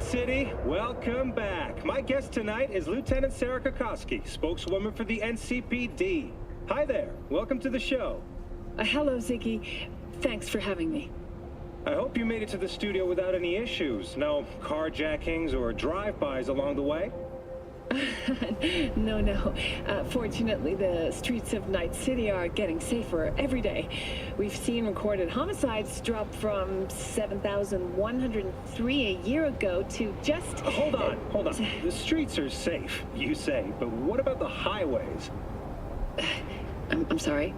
Night City, welcome back. My guest tonight is Lieutenant Sarah Kokoski, spokeswoman for the NCPD. Hi there, welcome to the show. Hello, Ziggy. Thanks for having me. I hope you made it to the studio without any issues. No carjackings or drive-bys along the way? No. Fortunately, the streets of Night City are getting safer every day. We've seen recorded homicides drop from 7,103 a year ago to just... Hold on. The streets are safe, you say, but what about the highways? I'm sorry?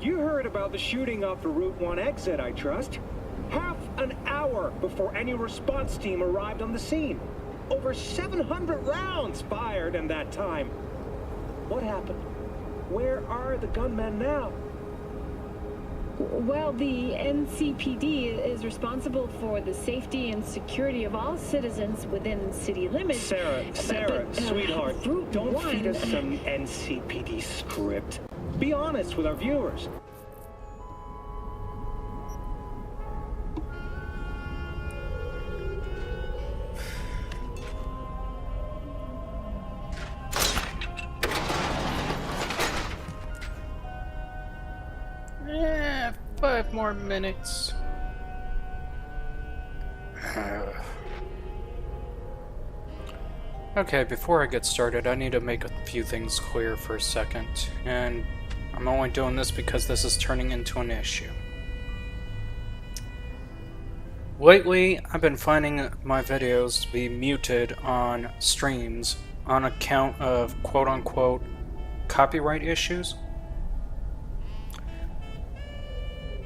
You heard about the shooting off the Route 1 exit, I trust. Half an hour before any response team arrived on the scene. Over 700 rounds fired in that time. What happened? Where are the gunmen now? Well, the NCPD is responsible for the safety and security of all citizens within city limits. Sarah, sweetheart, don't feed us some NCPD script. Be honest with our viewers. Yeah, 5 more minutes. Okay, before I get started, I need to make a few things clear for a second, and I'm only doing this because this is turning into an issue. Lately, I've been finding my videos to be muted on streams on account of quote-unquote copyright issues.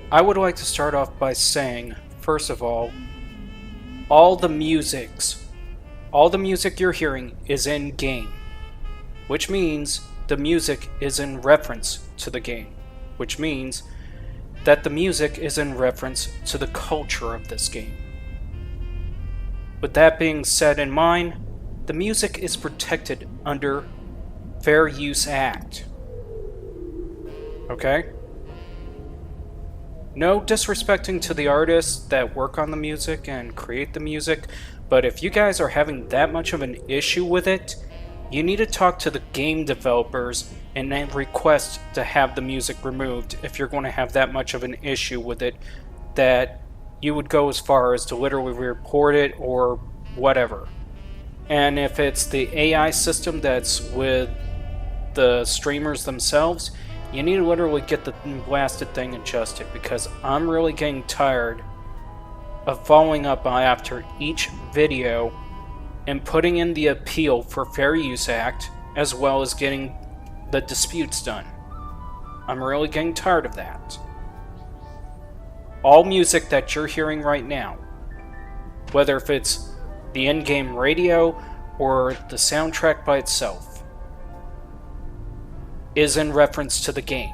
I would like to start off by saying, first of all the music you're hearing is in-game, which means the music is in reference to the game, which means that the music is in reference to the culture of this game. With that being said in mind, the music is protected under Fair Use Act. Okay? No disrespecting to the artists that work on the music and create the music, but if you guys are having that much of an issue with it, you need to talk to the game developers and then request to have the music removed if you're going to have that much of an issue with it, that you would go as far as to literally report it or whatever. And if it's the AI system that's with the streamers themselves, you need to literally get the blasted thing adjusted, because I'm really getting tired of following up after each video and putting in the appeal for Fair Use Act, as well as getting the disputes done. I'm really getting tired of that. All music that you're hearing right now, whether if it's the in-game radio or the soundtrack by itself, is in reference to the game.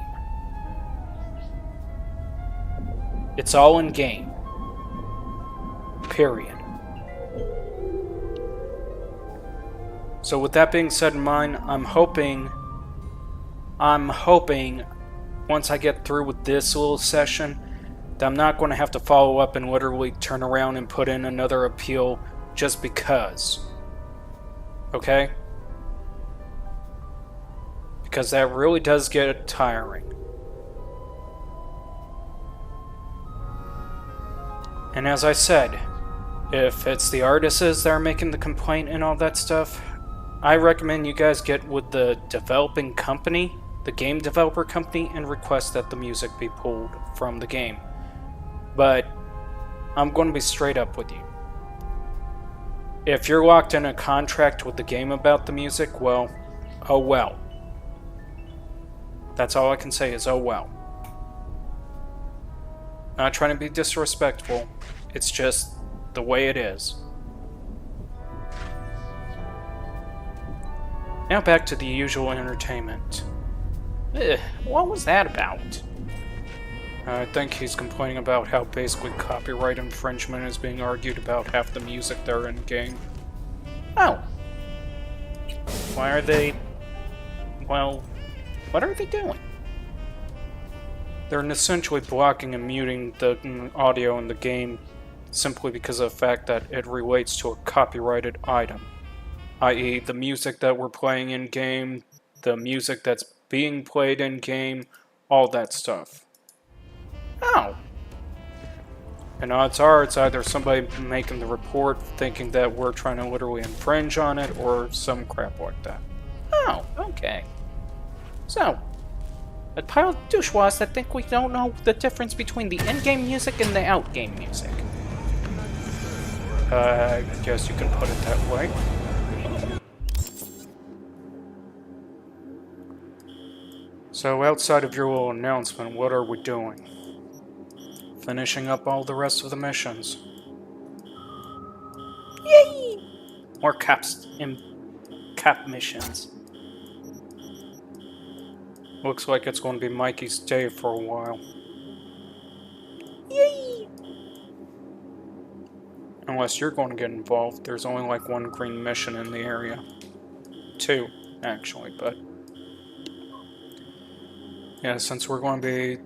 It's all in game. Period. So with that being said in mind, I'm hoping once I get through with this little session that I'm not going to have to follow up and literally turn around and put in another appeal just because. Okay? Because that really does get tiring. And as I said, if it's the artists that are making the complaint and all that stuff, I recommend you guys get with the developing company, the game developer company, and request that the music be pulled from the game. But I'm going to be straight up with you. If you're locked in a contract with the game about the music, well, oh well. That's all I can say is, oh well. Not trying to be disrespectful, it's just the way it is. Now back to the usual entertainment. What was that about? I think he's complaining about how basically copyright infringement is being argued about half the music there in game. Oh. Why are they... Well, what are they doing? They're essentially blocking and muting the audio in the game simply because of the fact that it relates to a copyrighted item, i.e. the music that we're playing in-game, the music that's being played in-game, all that stuff. Oh. And odds are it's either somebody making the report thinking that we're trying to literally infringe on it, or some crap like that. Oh, okay. So, a pile of douchewads that think we don't know the difference between the in-game music and the out-game music. I guess you can put it that way. So, outside of your little announcement, what are we doing? Finishing up all the rest of the missions. Yay! More cap missions. Looks like it's going to be Mikey's day for a while. Yay! Unless you're going to get involved, there's only like one green mission in the area. 2, actually, but... yeah, since we're going to be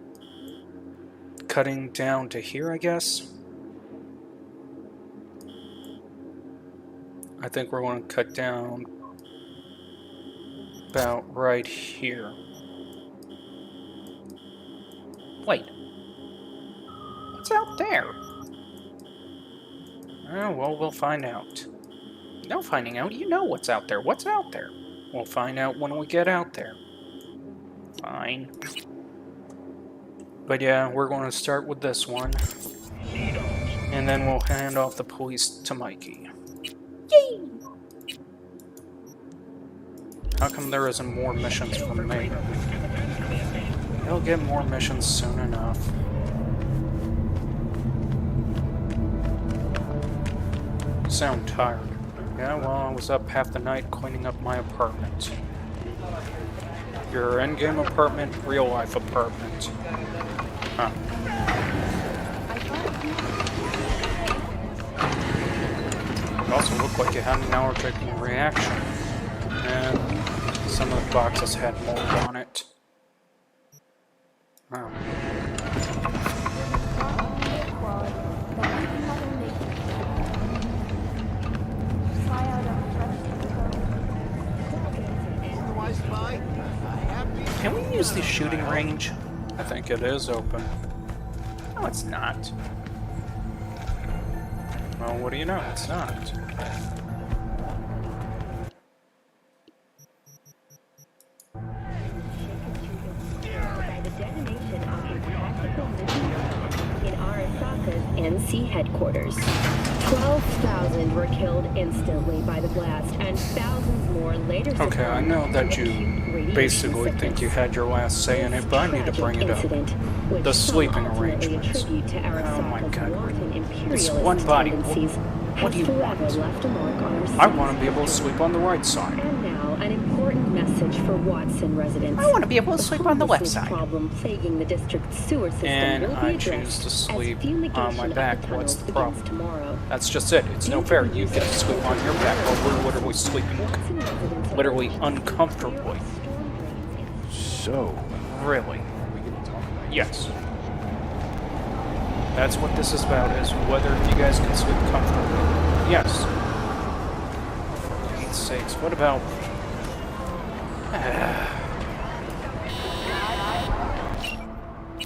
cutting down to here, I guess. I think we're going to cut down about right here. Wait. What's out there? Oh, well, we'll find out. No finding out. You know what's out there. What's out there? We'll find out when we get out there. Fine. But yeah, we're going to start with this one. And then we'll hand off the police to Mikey. Yay! How come there isn't more missions from me? He'll get more missions soon enough. You sound tired. Yeah, well, I was up half the night cleaning up my apartment. Your in-game apartment, real-life apartment. Huh. It also looked like you had an allergic reaction. And some of the boxes had mold on it. Wow. Can we use the shooting range? I think it is open. No, it's not. Well, what do you know? It's not. NC headquarters. 12,000 were killed instantly by the blast, and thousands more later. Okay, I know that you basically think you had your last say in it, but I need to bring it up. The sleeping arrangements. Oh my god. It's one body. What do you want? I want to be able to sleep on the right side. And now, an important message for Watson residents. I want to be able to sleep on the left side. Problem plaguing the district's sewer system And will be I addressed choose to sleep as on my back. fumigation of the What's the tunnels begins problem? tomorrow. That's just it. It's no fair. You get to sleep on your back while we're literally sleeping. Literally uncomfortably. So, really? Yes. That's what this is about, is whether you guys can sleep comfortably. Yes. For Pete's sakes, what about...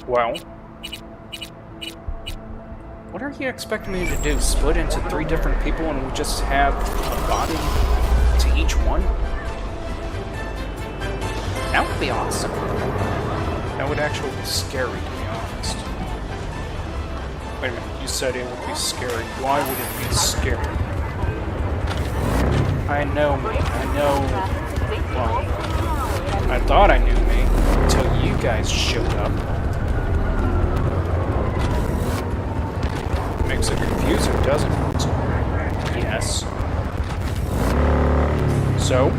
Well... What are you expecting me to do? Split into 3 different people and we just have a body to each one? That would be awesome. That would actually be scary, to be honest. Wait a minute, you said it would be scary. Why would it be scary? I know me. I know... Well, I thought I knew me until you guys showed up. Makes it confusing, doesn't it? Yes. So?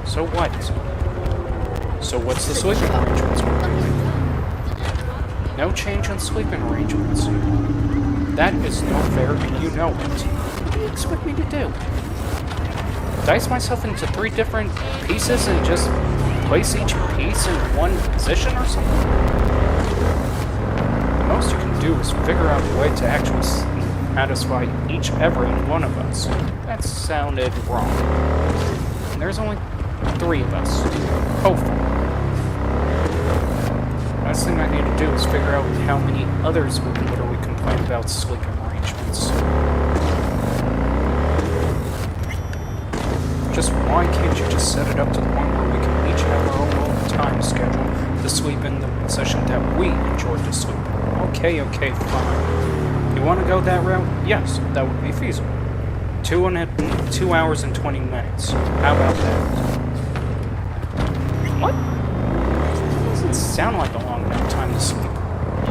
So what? So what's the sleeping arrangements? No change in sleeping arrangements. That is no fair, and you know it. What do you expect me to do? Dice myself into 3 different pieces and just place each piece in one position or something? The most you can do is figure out a way to actually satisfy every one of us. That sounded wrong. And there's only 3 of us. Hopefully. Last thing I need to do is figure out how many others would literally complain about sleeping arrangements. Just why can't you just set it up to the point where we can each have our own little time schedule to sleep in the position that we enjoy to sleep in? Okay, fine. You want to go that route? Yes, that would be feasible. 2 hours and 20 minutes. How about that? What? That doesn't sound like a long enough time to sleep.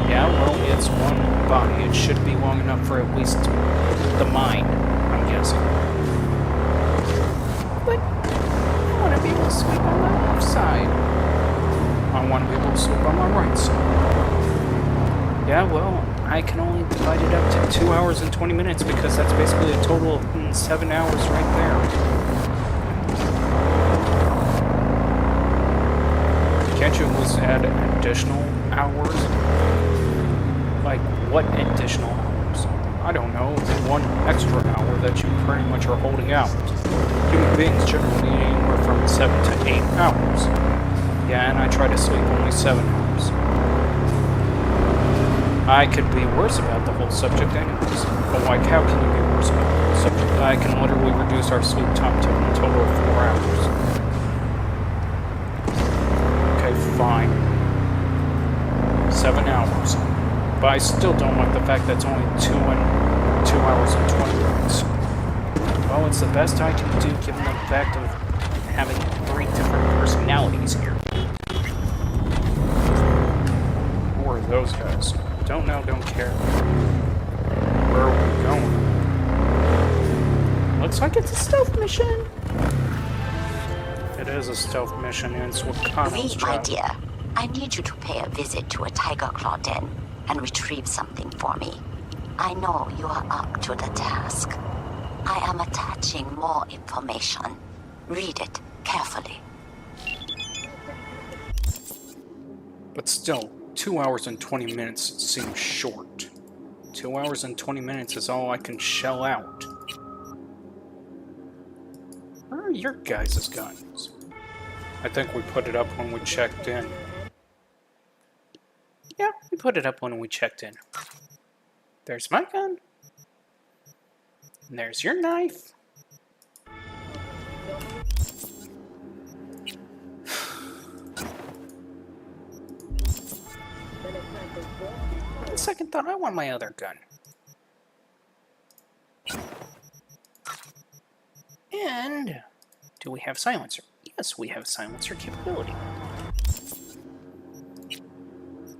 Yeah, well, it's one body. It should be long enough for at least the mind, I'm guessing. But I want to be able to sleep on my left side. I want to be able to sleep on my right side. Yeah, well, I can only divide it up to 2 hours and 20 minutes because that's basically a total of 7 hours right there. Can't you at least add additional hours? Like, what additional hours? I don't know, 1 extra hour that you pretty much are holding out. Human beings generally need anywhere from 7 to 8 hours. Yeah, and I try to sleep only 7 hours. I could be worse about the whole subject anyways. But like, how can you be worse about the whole subject? I can literally reduce our sleep time to a total of 4 hours. Okay, fine. 7 hours. But I still don't like the fact that it's only 2 hours and 20 minutes. Well, it's the best I can do given the fact of having 3 different personalities here. Who are those guys? Don't know, don't care. Where are we going? Looks like it's a stealth mission. It is a stealth mission, and it's what Connor's V, job. my dear, I need you to pay a visit to a tiger claw den and retrieve something for me. I know you are up to the task. I am attaching more information. Read it carefully. But still, 2 hours and 20 minutes seems short. 2 hours and 20 minutes is all I can shell out. Where are your guys' guns? I think we put it up when we checked in. Yeah, we put it up when we checked in. There's my gun. And there's your knife. On second thought, I want my other gun. And do we have silencer? Yes, we have silencer capability.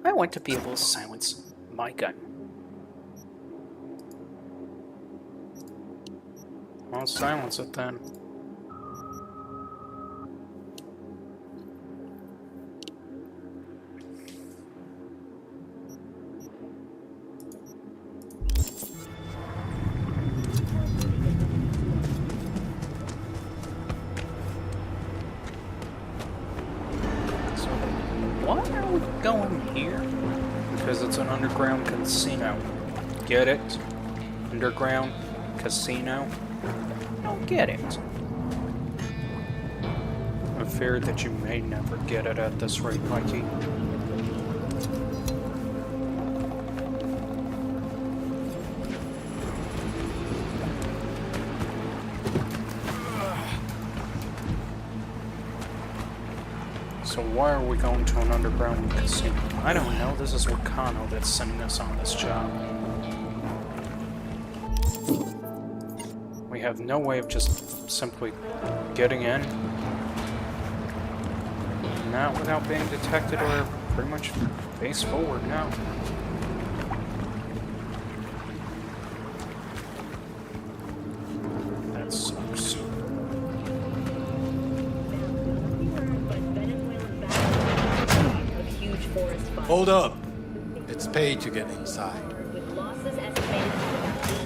I want to be able to silence my gun. I'll silence it then. Why are we going here? Because it's an underground casino. Get it? Underground casino? I don't get it. I fear that you may never get it at this rate, Mikey. So why are we going to an underground casino? I don't know. This is Wakano that's sending us on this job. We have no way of just simply getting in. Not without being detected or pretty much face forward now. That sucks. Hold up. It's paid to get inside.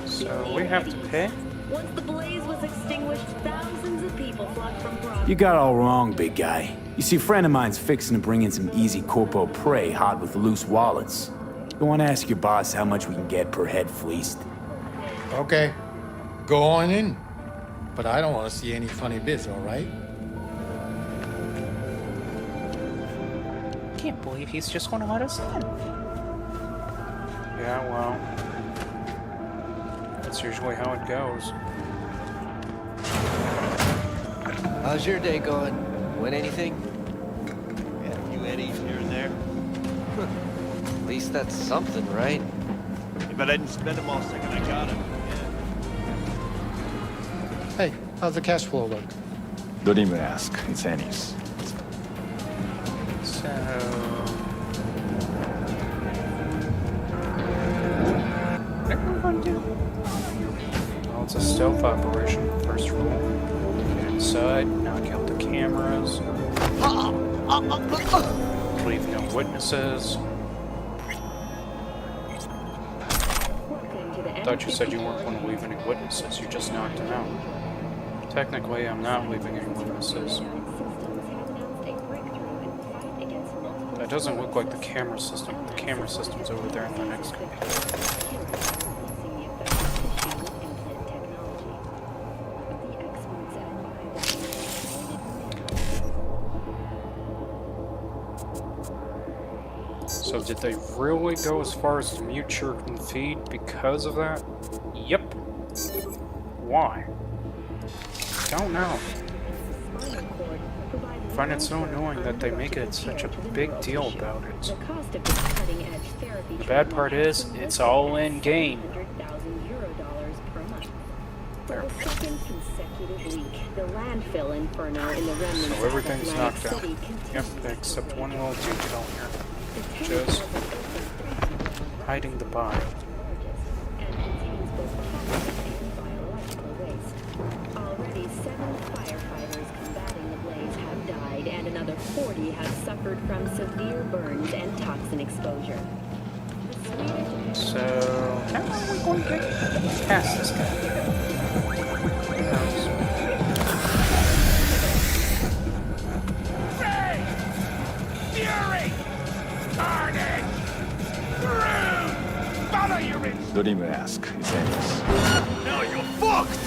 So we have to pay? Once the blaze was extinguished, thousands of people flocked from Broad. You got all wrong, big guy. You see, a friend of mine's fixing to bring in some easy corpo prey hot with loose wallets. You want to ask your boss how much we can get per head fleeced? Okay, go on in. But I don't want to see any funny bits, all right? Can't believe he's just going to let us in. Yeah, well, that's usually how it goes. How's your day going? Win anything? Yeah, a few eddies here and there. At least that's something, right? If I didn't spend them all second, I got them. Hey, how's the cash flow look? Don't even ask. It's Annie's. So... what are we going to do? Well, it's a stealth operation, first rule. Get inside, knock out the cameras. Leave no witnesses. I thought you said you weren't going to leave any witnesses, you just knocked them out. Technically, I'm not leaving any witnesses. That doesn't look like the camera system. The camera system's over there in the next computer. So did they really go as far as to mute your feed because of that? Yep. Why? Don't know. I find it so annoying that they make it such a big deal about it. The bad part is, it's all in game. There. So everything's knocked out. Yep, except one little detail here. Just hiding the body. Already 7 firefighters combating the blaze have died, and another 40 have suffered from severe burns and toxin exposure. So, how are we going to get past this guy? Who knows? Fury! Carnage! Rude! Follow your instincts! Don't even ask. It's Annie's. Now you're fucked!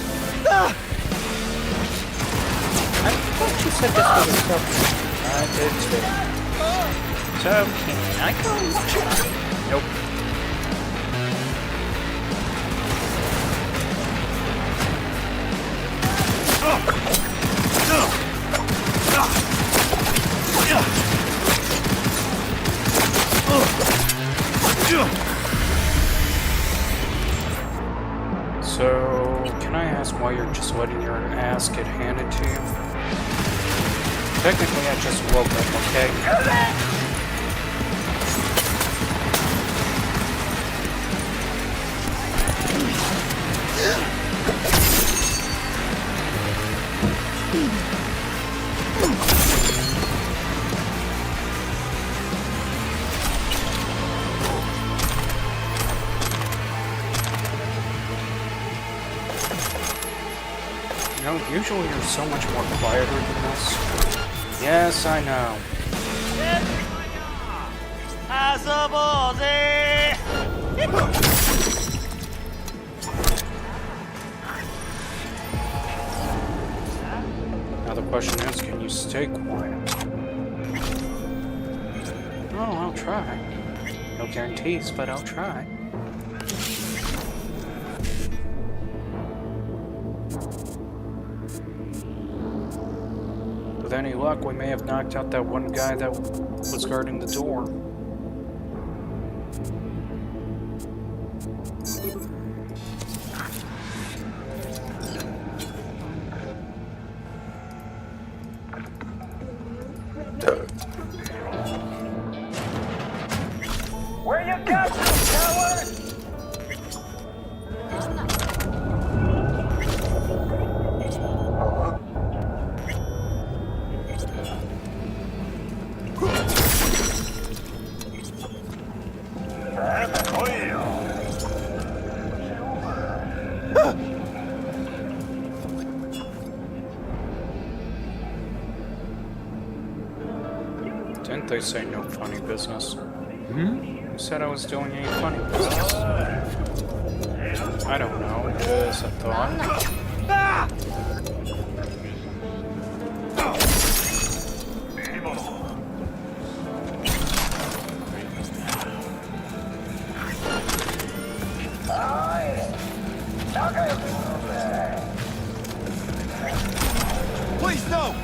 I thought you said this was a selfie. I did too. So, can I go watch it? Nope. So, can I ask why you're just letting your ass get handed to you? Technically, I just woke up, okay? You know, usually you're so much more quieter than this. Yes, I know. Now the question is, can you stay quiet? Oh, I'll try. No guarantees, but I'll try. With any luck, we may have knocked out that one guy that was guarding the door. Where you got this, coward? Didn't they say no funny business? Who said I was doing any funny business? I don't know, just a thought. Please no!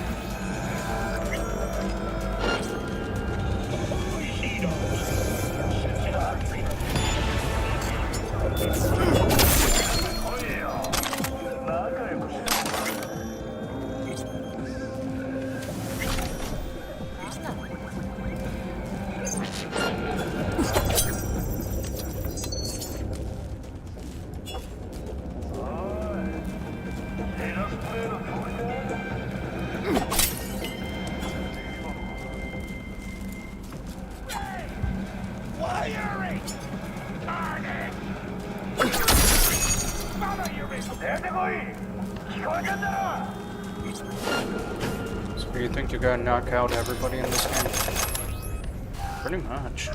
So you think you gotta knock out everybody in this game? Pretty much.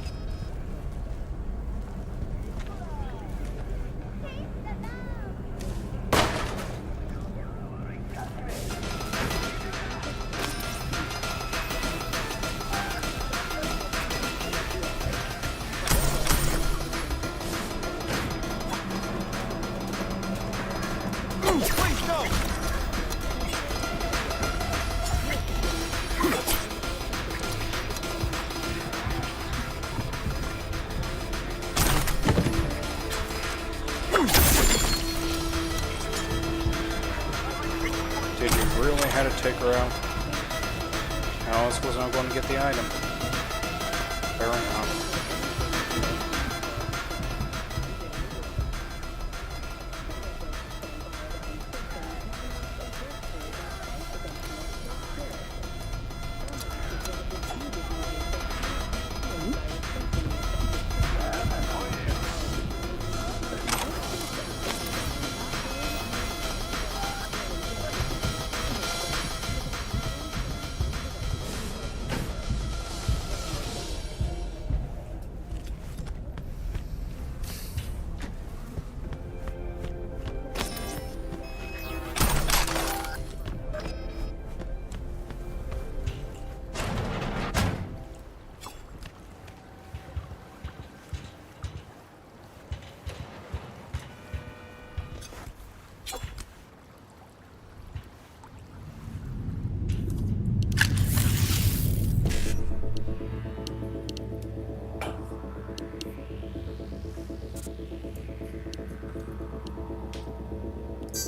Please no! Did you really have to take her out? How else was I going to get the item? Fair enough.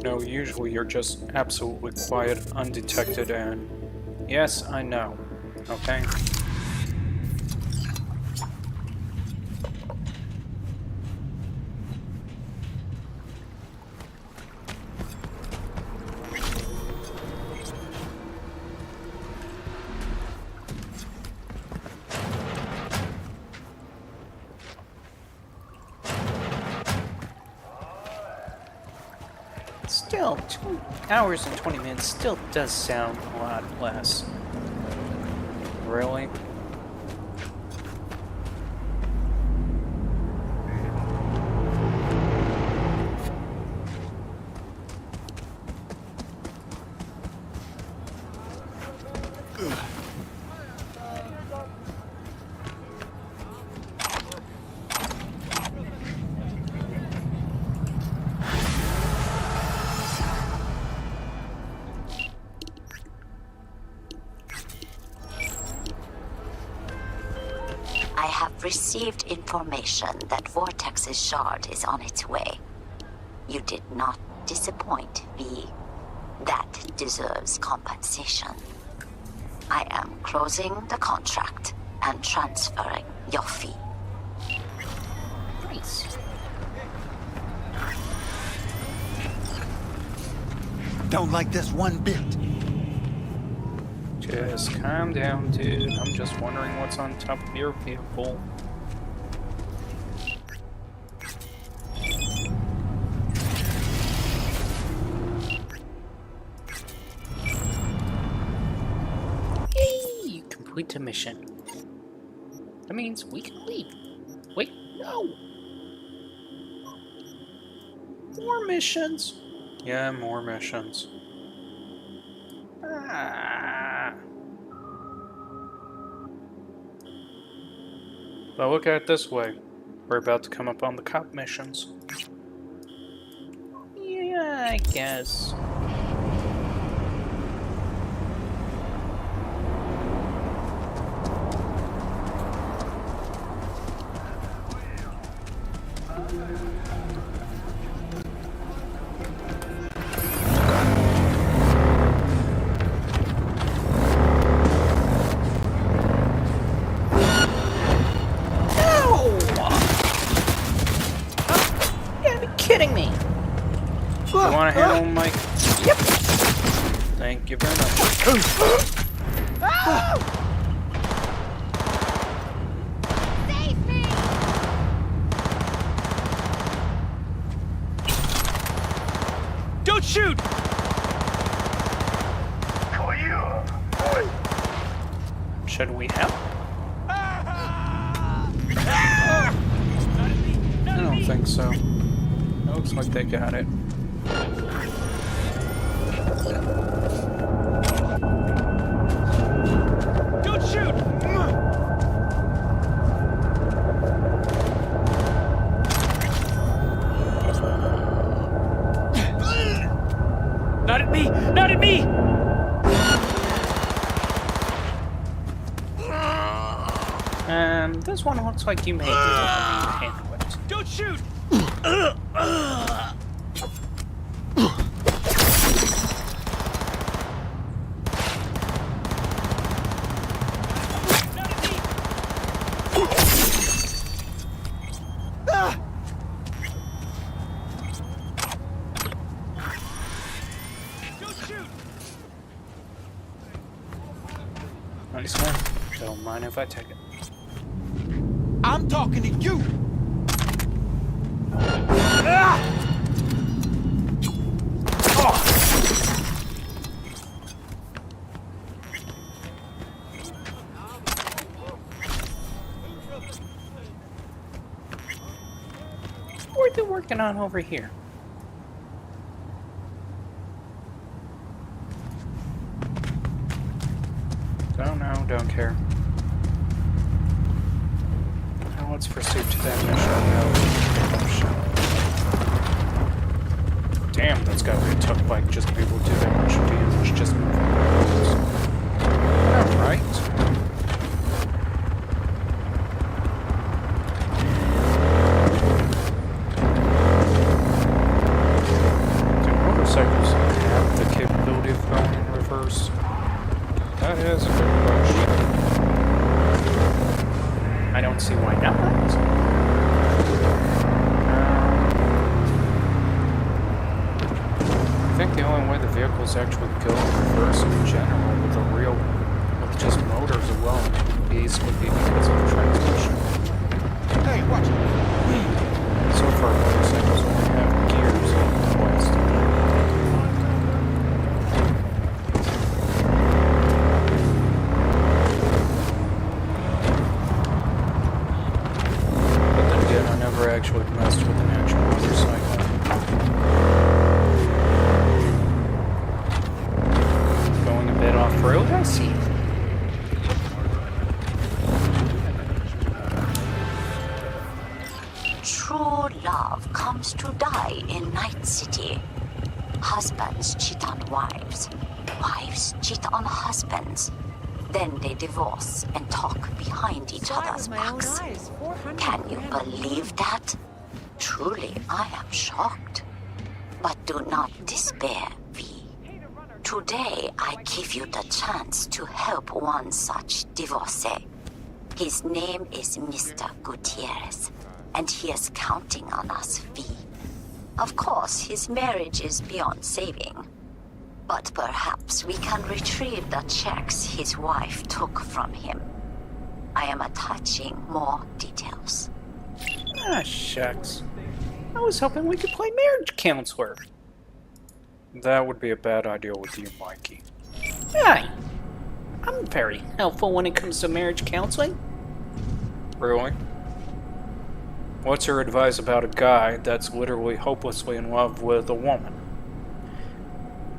No, usually you're just absolutely quiet, undetected, and... Yes, I know. Okay? Still, 2 hours and 20 minutes still does sound a lot less. Really? I have received information that Vortex's shard is on its way. You did not disappoint, V. That deserves compensation. I am closing the contract and transferring your fee. Nice. Don't like this one bit. Just calm down, dude. I'm just wondering what's on top of your vehicle. Yay! You complete the mission. That means we can leave. Wait, no! More missions. Yeah, more missions. Ah. But look at it this way. We're about to come up on the cop missions. Yeah, I guess. Kidding me? You want to handle Mike? Yep. Thank you very much. Save me! Don't shoot! Should we help? I don't think so. Looks like they got it. Don't shoot! Not at me! Not at me! This one looks like you may be able to handle it. Don't shoot! Nice one. Don't mind if I take it. I'm talking to you! What are they working on over here? Don't know, don't care. Now let's proceed to that mission. Damn, that's gotta be a tough bike just to be able to do that much damage just moving around. Alright. Do motorcycles have the capability of going in reverse? That is a good question. I don't see why not. I think the only way the vehicles actually go in reverse in general with just motors alone would be because of the transmission. Hey, watch it. So far, motorcycles only have gears on the west. Actually messed with an actual motorcycle. Going a bit off-road, I see. True love comes to die in Night City. Husbands cheat on wives. Wives cheat on husbands. Then they divorce and talk behind each other's backs. Can you believe that? Truly, I am shocked. But do not despair, V. Today, I give you the chance to help one such divorcee. His name is Mr. Gutierrez, and he is counting on us, V. Of course, his marriage is beyond saving. But perhaps we can retrieve the checks his wife took from him. I am attaching more details. Ah, shucks. I was hoping we could play marriage counselor. That would be a bad idea with you, Mikey. Hi. I'm very helpful when it comes to marriage counseling. Really? What's your advice about a guy that's literally hopelessly in love with a woman?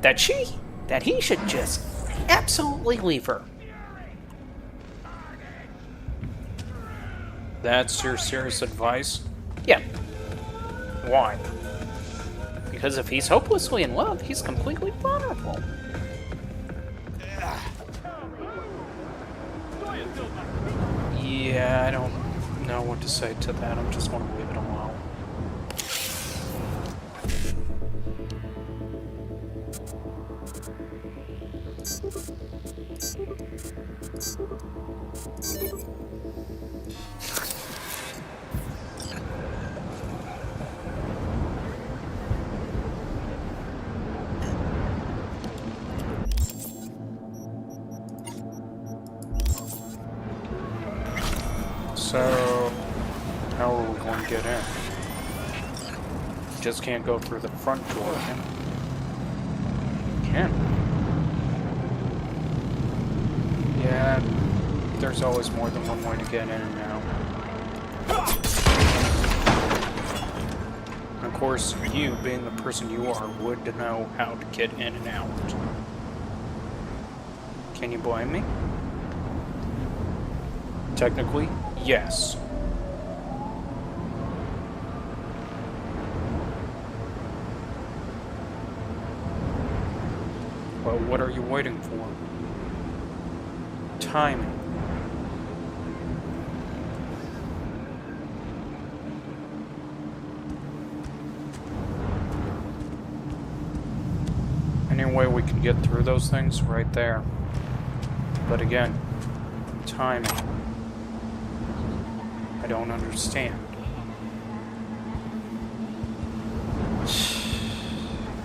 That he should just absolutely leave her. That's your serious advice? Yeah. Why? Because if he's hopelessly in love, he's completely vulnerable. Yeah, I don't know what to say to that. I just want to leave it alone. So, how are we going to get in? Just can't go through the front door, can we? Can we? Yeah, there's always more than one way to get in and out. Of course, you, being the person you are, would know how to get in and out. Can you blame me? Technically, yes. Well, what are you waiting for? Timing. Any way we can get through those things? Right there. But again, timing. I don't understand.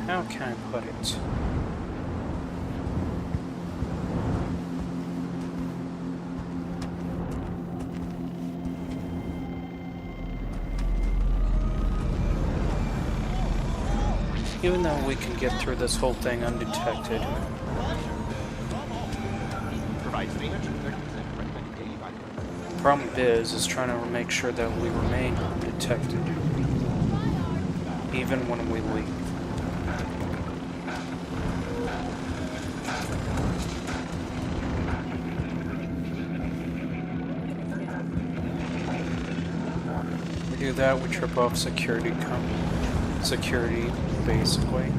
How can I put it? Even though we can get through this whole thing undetected. Problem is trying to make sure that we remain undetected, even when we leave. We do that, we trip off security, basically.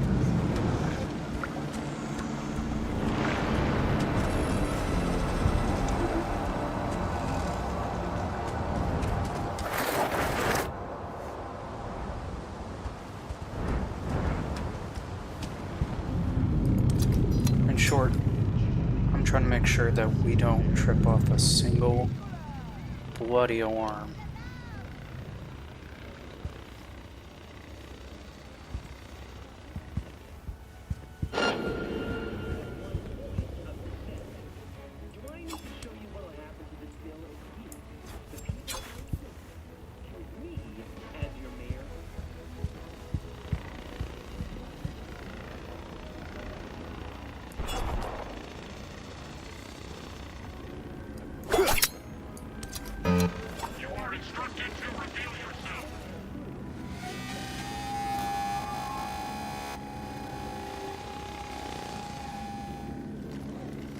In short, I'm trying to make sure that we don't trip off a single bloody alarm.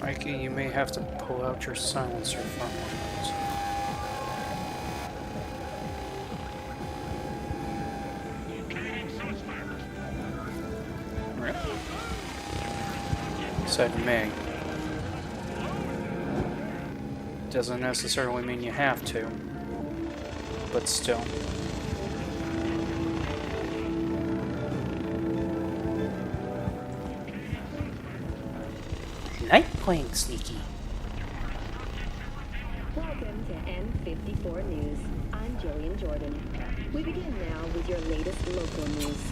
Mikey, you may have to pull out your silencer from one. Said may. Doesn't necessarily mean you have to, but still. Night playing sneaky. Welcome to N54 News. I'm Jillian Jordan. We begin now with your latest local news.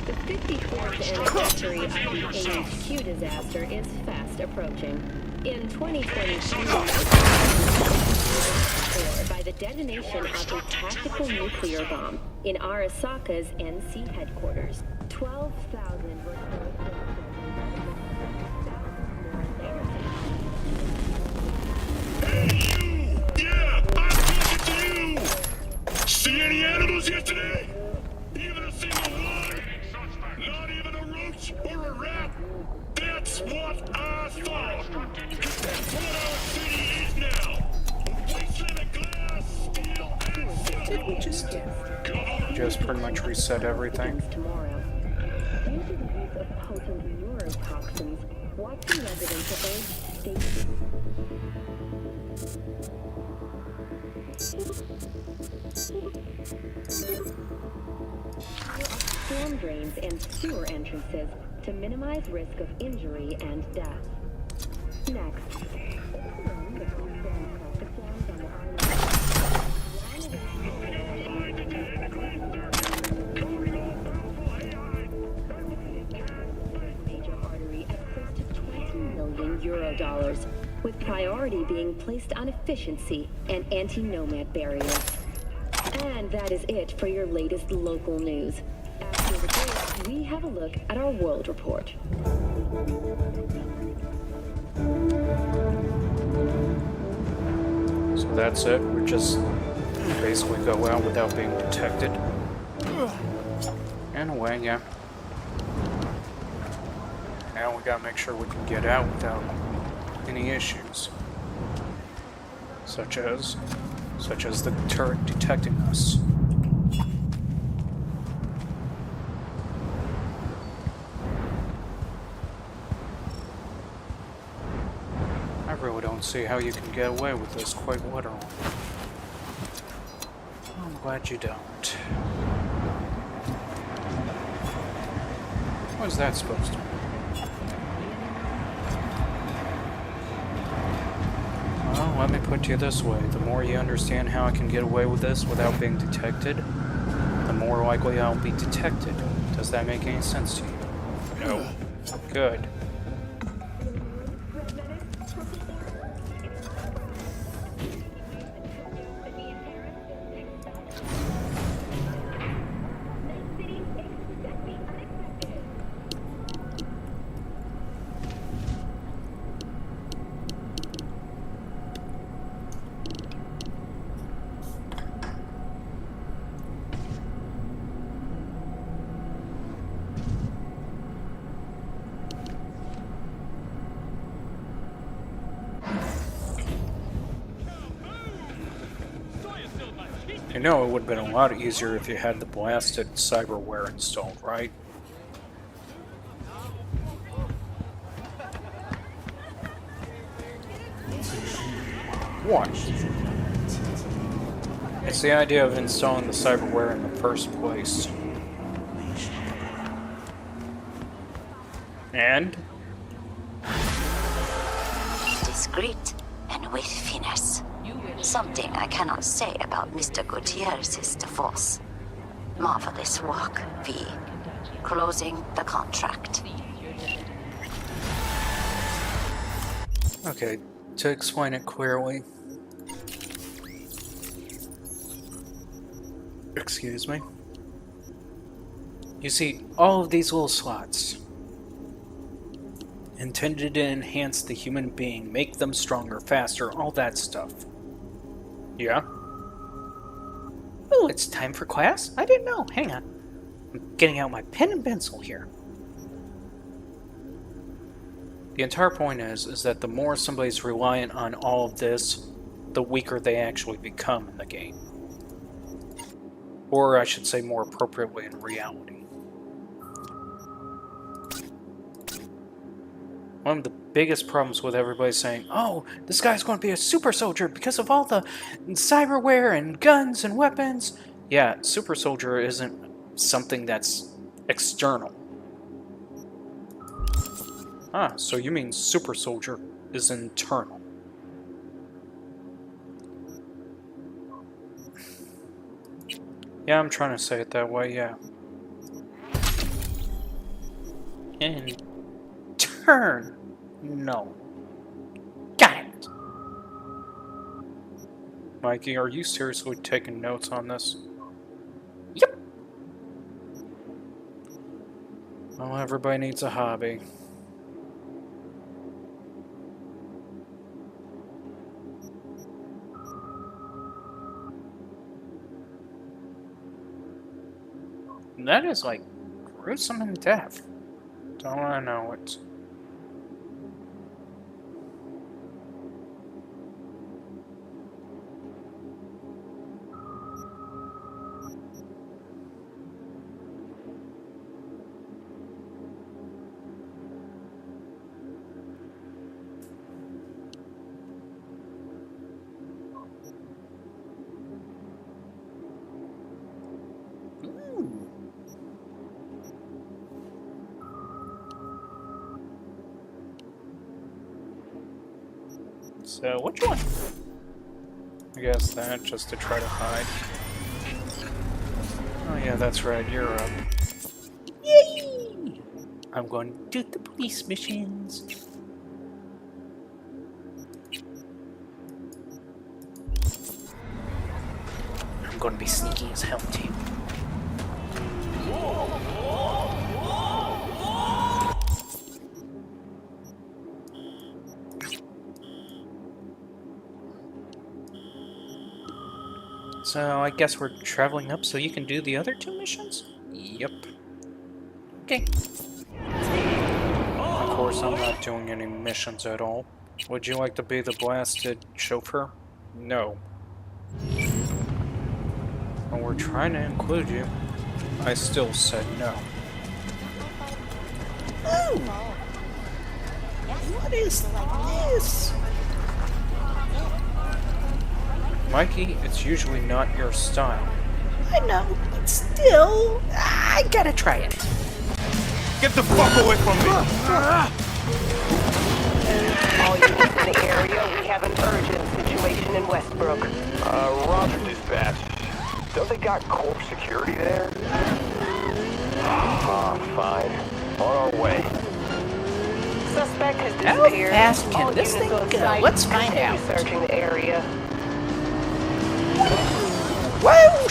The 54th anniversary of the AHQ disaster is fast approaching. In 2022, by the detonation of a tactical nuclear bomb in Arasaka's NC headquarters. 12,000 were killed. Hey, you! Yeah, I'm talking to you! See any enemies? cops yesterday? Even a single one? Not even a roach or a rat? That's what I thought. 'Cause that's what our city is now. A wasteland of glass, steel, and silver. Just pretty much reset everything. Tomorrow. Due to the use of potent neurotoxins, Watson residents are urged to stay. Storm drains and sewer entrances to minimize risk of injury and death. Next. Major artery at close to 20 million euro, with priority being placed on efficiency and anti-nomad barriers. And that is it for your latest local news. After the break, we have a look at our world report. So that's it. We just basically go out without being detected. In a way, yeah. Now we gotta make sure we can get out without any issues. Such as the turret detecting us. I really don't see how you can get away with this, quite literally. I'm glad you don't. What is that supposed to mean? Well, let me put you this way. The more you understand how I can get away with this without being detected, the more likely I'll be detected. Does that make any sense to you? No. Good. You know it would have been a lot easier if you had the blasted cyberware installed, right? What? It's the idea of installing the cyberware in the first place. And? Discreet and with finesse. Something I cannot say about Mr. Gutierrez's divorce. Marvelous work, V. Closing the contract. Okay, to explain it clearly. Excuse me. You see, all of these little slots intended to enhance the human being, make them stronger, faster, all that stuff. Yeah? Oh, it's time for class? I didn't know. Hang on. I'm getting out my pen and pencil here. The entire point is that the more somebody's reliant on all of this, the weaker they actually become in the game. Or I should say more appropriately in reality. One of the biggest problems with everybody saying, oh, this guy's going to be a super soldier because of all the cyberware and guns and weapons. Yeah, super soldier isn't something that's external. Ah, so you mean super soldier is internal. Yeah, I'm trying to say it that way, yeah. And turn. No. Got it. Mikey, are you seriously taking notes on this? Yep. Well, everybody needs a hobby. That is, like, gruesome in death. Don't I know it? So, which one? I guess that, just to try to hide. Oh yeah, that's right, you're up. Yay! I'm going to do the police missions. I'm going to be sneaky as hell, too. So, I guess we're traveling up so you can do the other two missions? Yep. Okay. Of course, I'm not doing any missions at all. Would you like to be the blasted chauffeur? No. Well, we're trying to include you. I still said no. Oh! What is this? Mikey, it's usually not your style. I know, but still, I gotta try it. Get the fuck away from me! All units in the area, we have an urgent situation in Westbrook. Roger, dispatch. Don't they got corp security there? Fine. On our way. Suspect has disappeared. How fast can All this units thing on go? site Let's find continue out. Searching the area. Whoa!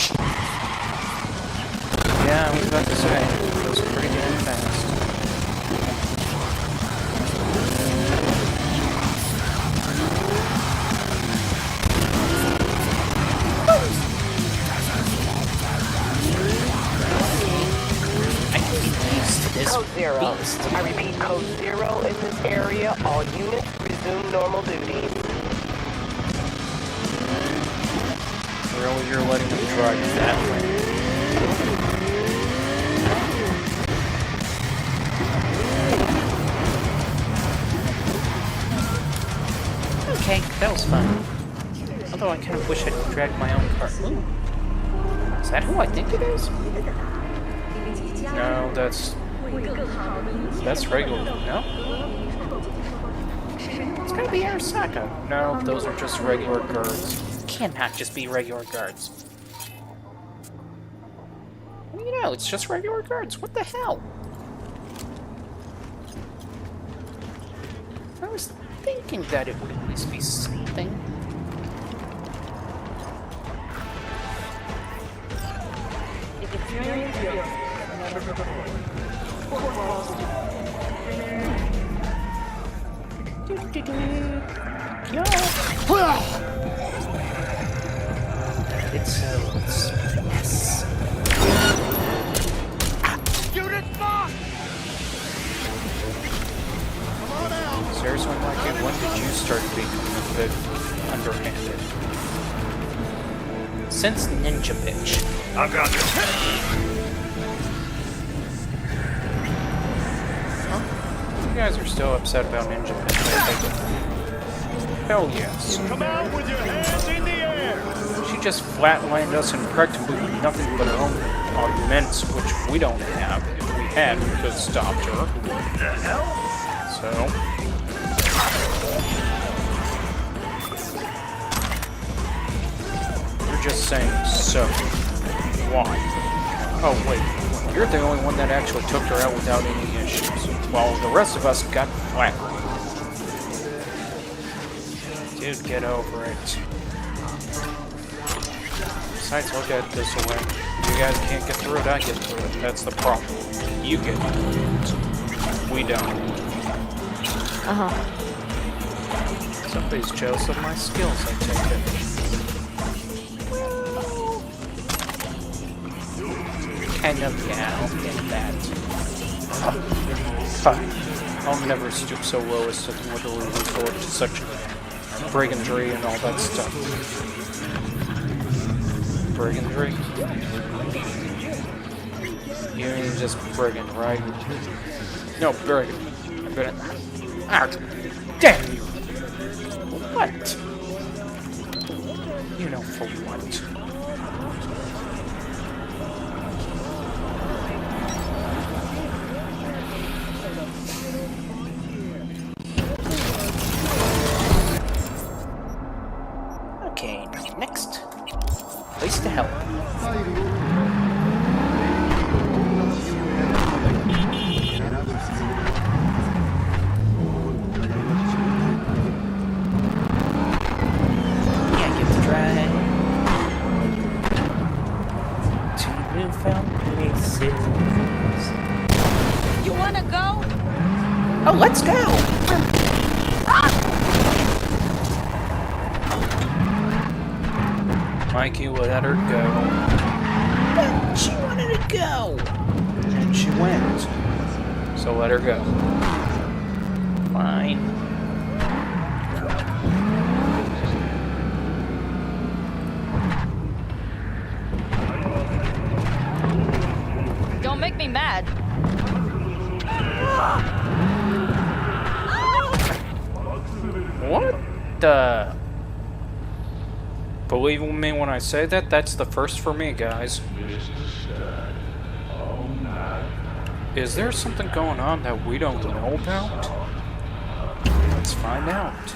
Yeah, I was about to say, it goes pretty damn fast. I can get used to this Code 0. beast. I repeat, Code 0 in this area. All units resume normal duties. Really, you're letting them drive that way? Okay, that was fun. Although I kind of wish I'd dragged my own car. Ooh. Is that who I think it is? No, that's regular. No? It's gotta be Arasaka. No, those are just regular guards. Cannot just be regular guards. Well, you know, it's just regular guards. What the hell? I was thinking that it would at least be something. Yo! It's yes. Unit lost! Come on out! Seriously, Mikey, when did you start becoming a bit underhanded? Since Ninja Bitch. I got this. You guys are still upset about Ninja Bitch, I take it. Hell yes. Come out with your hands in the air! She just flatlined us and practically with nothing but her own arguments, which we don't have. If we had, we could have stopped her. What the hell? So... You're just saying, so. Why? Oh, wait. You're the only one that actually took her out without any issues, while the rest of us got flatlined. Dude, get over it. Besides, look at it this way. You guys can't get through it, I get through it. That's the problem. You get through it. We don't. Somebody's jealous of my skills, I take it. kind of, yeah, I'll get that. Fine. I'll never stoop so low as to literally resort to such brigandry and all that stuff. Brigandry? You mean just brigand, right? No, brigand. I'm gonna... Ah, damn you! What? You know for what? Okay, next. Place to help. You wanna go? Oh, let's go! Mikey let her go. But she wanted to go! And she went. So let her go. Fine. Don't make me mad. What the? Believe me when I say that, that's the first for me, guys. Is there something going on that we don't know about? Let's find out.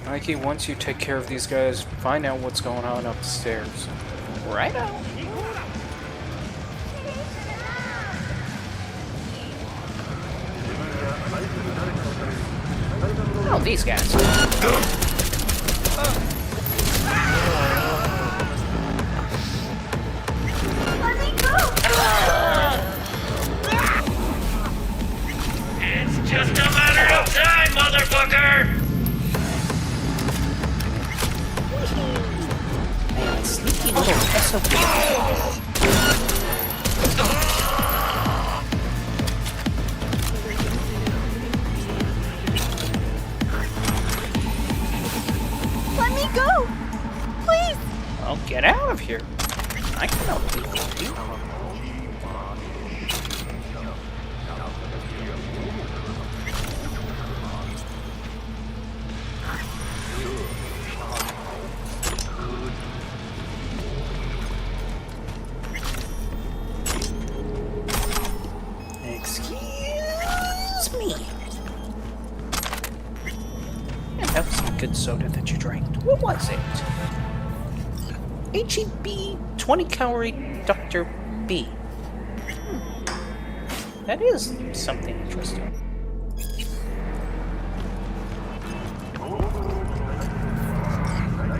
Mikey, once you take care of these guys, find out what's going on upstairs. Righto. Oh, these guys. It's just a matter of time, motherfucker! Man, sneaky little SOB. Let me go! Please! Well, get out of here. I can help you. Excuse me. Yeah, that was some good soda that you drank. What was it? HEB 20 calorie Dr. B. That is something interesting.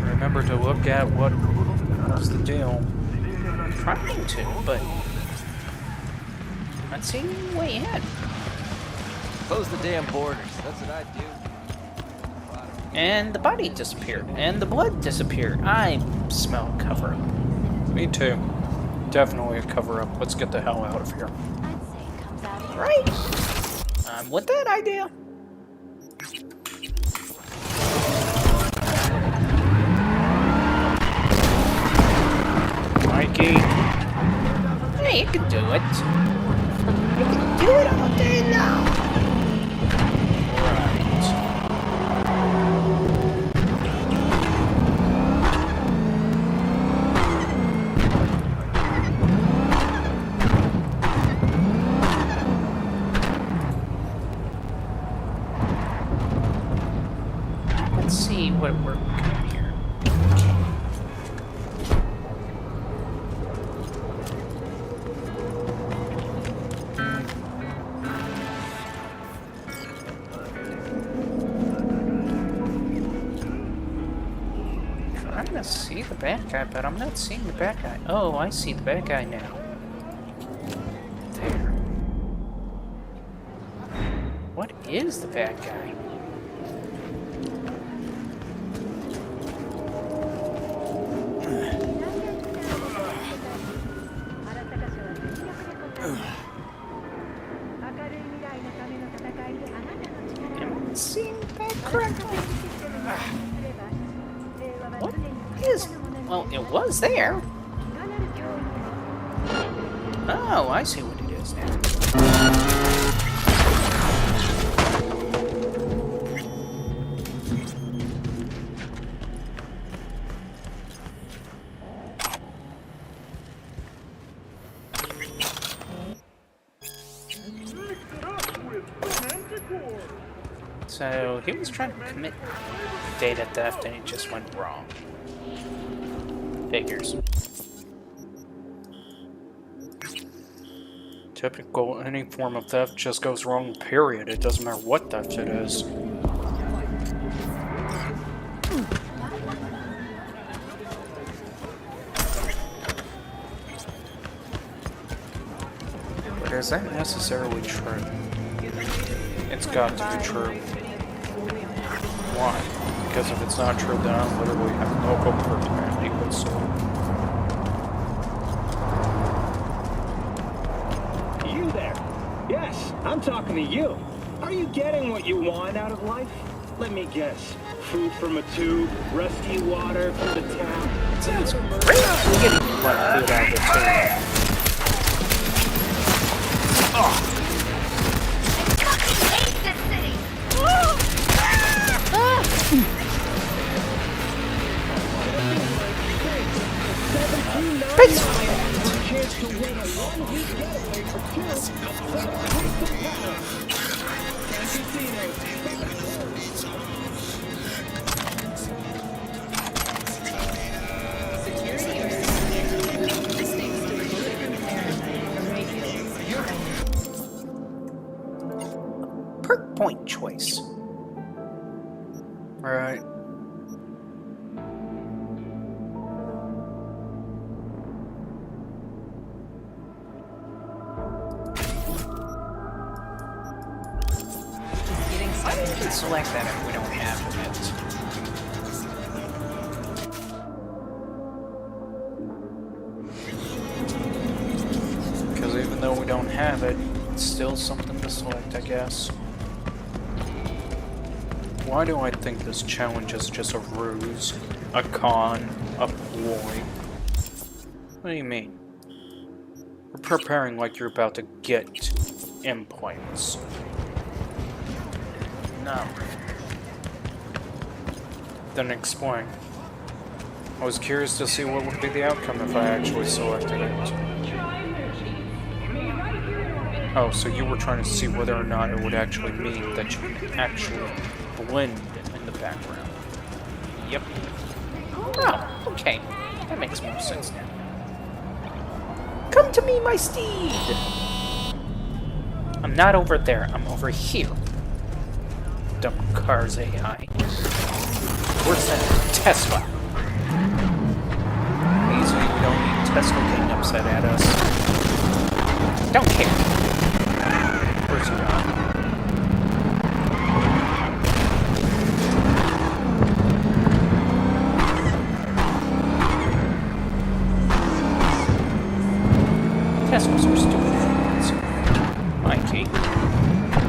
Remember to look at what's the deal. I'm trying to, but I'm not seeing any way in. Close the damn borders. That's what I do. And the body disappeared, and the blood disappeared. I smell a cover-up. Me too. Definitely a cover-up. Let's get the hell out of here. Right! I'm with that idea. Mikey. Hey, you can do it. You can do it all day long. Right. Let's see what we're doing here. Trying to see the bad guy, but I'm not seeing the bad guy. Oh, I see the bad guy now. There. What is the bad guy. Am I seeing that correctly? What is... Well, it was there. Oh, I see what it is now. So, he was trying to commit data theft and it just went wrong. Figures. Typical, any form of theft just goes wrong, period. It doesn't matter what theft it is. But is that necessarily true? It's got to be true. Why? Because if it's not true, then I literally have no hope for humanity whatsoever. You there? Yes, I'm talking to you. Are you getting what you want out of life? Let me guess. Food from a tube, rusty water from the tap. Sounds great. I'm getting what food out of the tube. Oh. Perk point choice. Right. I can select that if we don't have it. Because even though we don't have it, it's still something to select, I guess. Why do I think this challenge is just a ruse, a con, a ploy? What do you mean? We're preparing like you're about to get implants. No. Then explain. I was curious to see what would be the outcome if I actually selected it. Oh, so you were trying to see whether or not it would actually mean that you can actually blend in the background. Yep. Oh, okay. That makes more sense now. Come to me, my steed! I'm not over there, I'm over here. Dumb cars AI. Where's that Tesla? Easy, we don't need Tesla getting upset at us. Don't care. Where's he gone? Teslas are stupid animals. Mikey.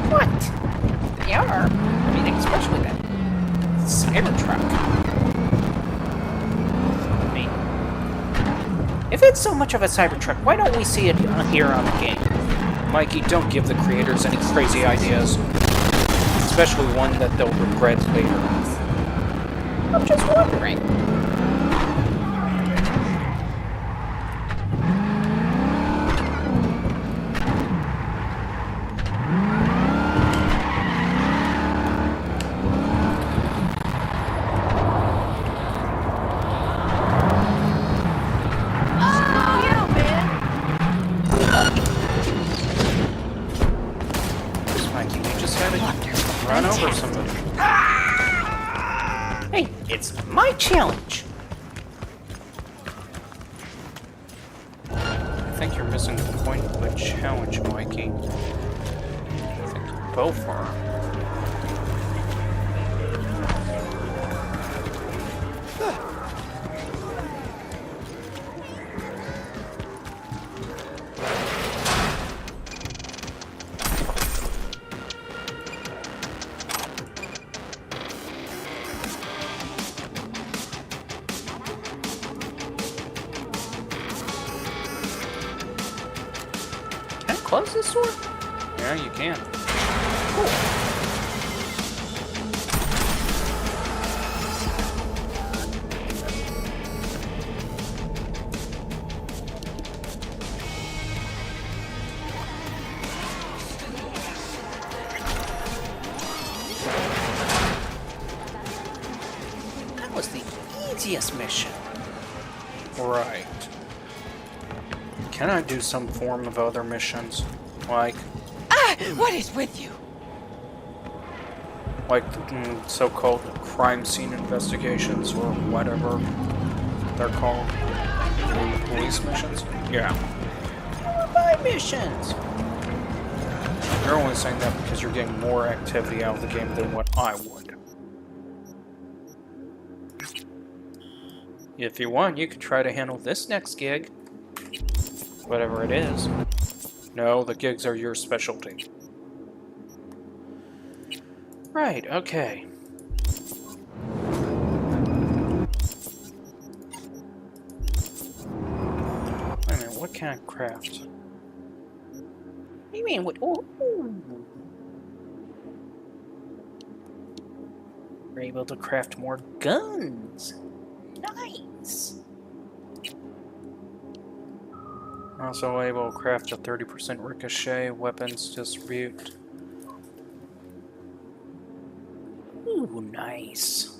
What? They are. I mean, especially that Cybertruck. I mean, if it's so much of a Cybertruck, why don't we see it here on the game? Mikey, don't give the creators any crazy ideas. Especially one that they'll regret later. I'm just wondering. Run over somebody. Hey, it's my challenge. I think you're missing the point of the challenge, Mikey. I think you both are. close this door? Yeah, you can. Cool. That was the easiest mission. Right. Can I do some form of other missions? Like... What is with you? Like so-called crime scene investigations or whatever they're called. Police missions? Yeah. My missions! You're only saying that because you're getting more activity out of the game than what I would. If you want, you could try to handle this next gig. Whatever it is. No, the gigs are your specialty. Right, okay. Wait a minute, what can I craft? What do you mean? What? Ooh. We're able to craft more guns. Nice. Also able to craft a 30% ricochet weapons distribute. Ooh, nice.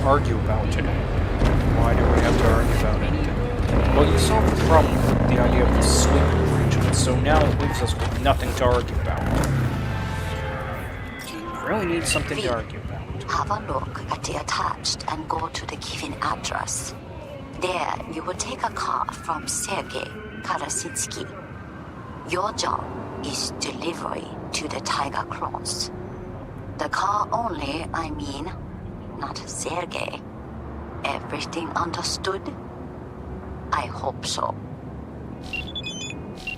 Argue about today. Why do we have to argue about anything? Well, you solved the problem with the idea of the sleeping arrangement, so now it leaves us with nothing to argue about. We really need something to argue about. Have a look at the attached and go to the given address. There, you will take a car from Sergei Karasinski. Your job is delivery to the Tiger Claws. The car only, I mean, not Sergei. Everything understood? I hope so.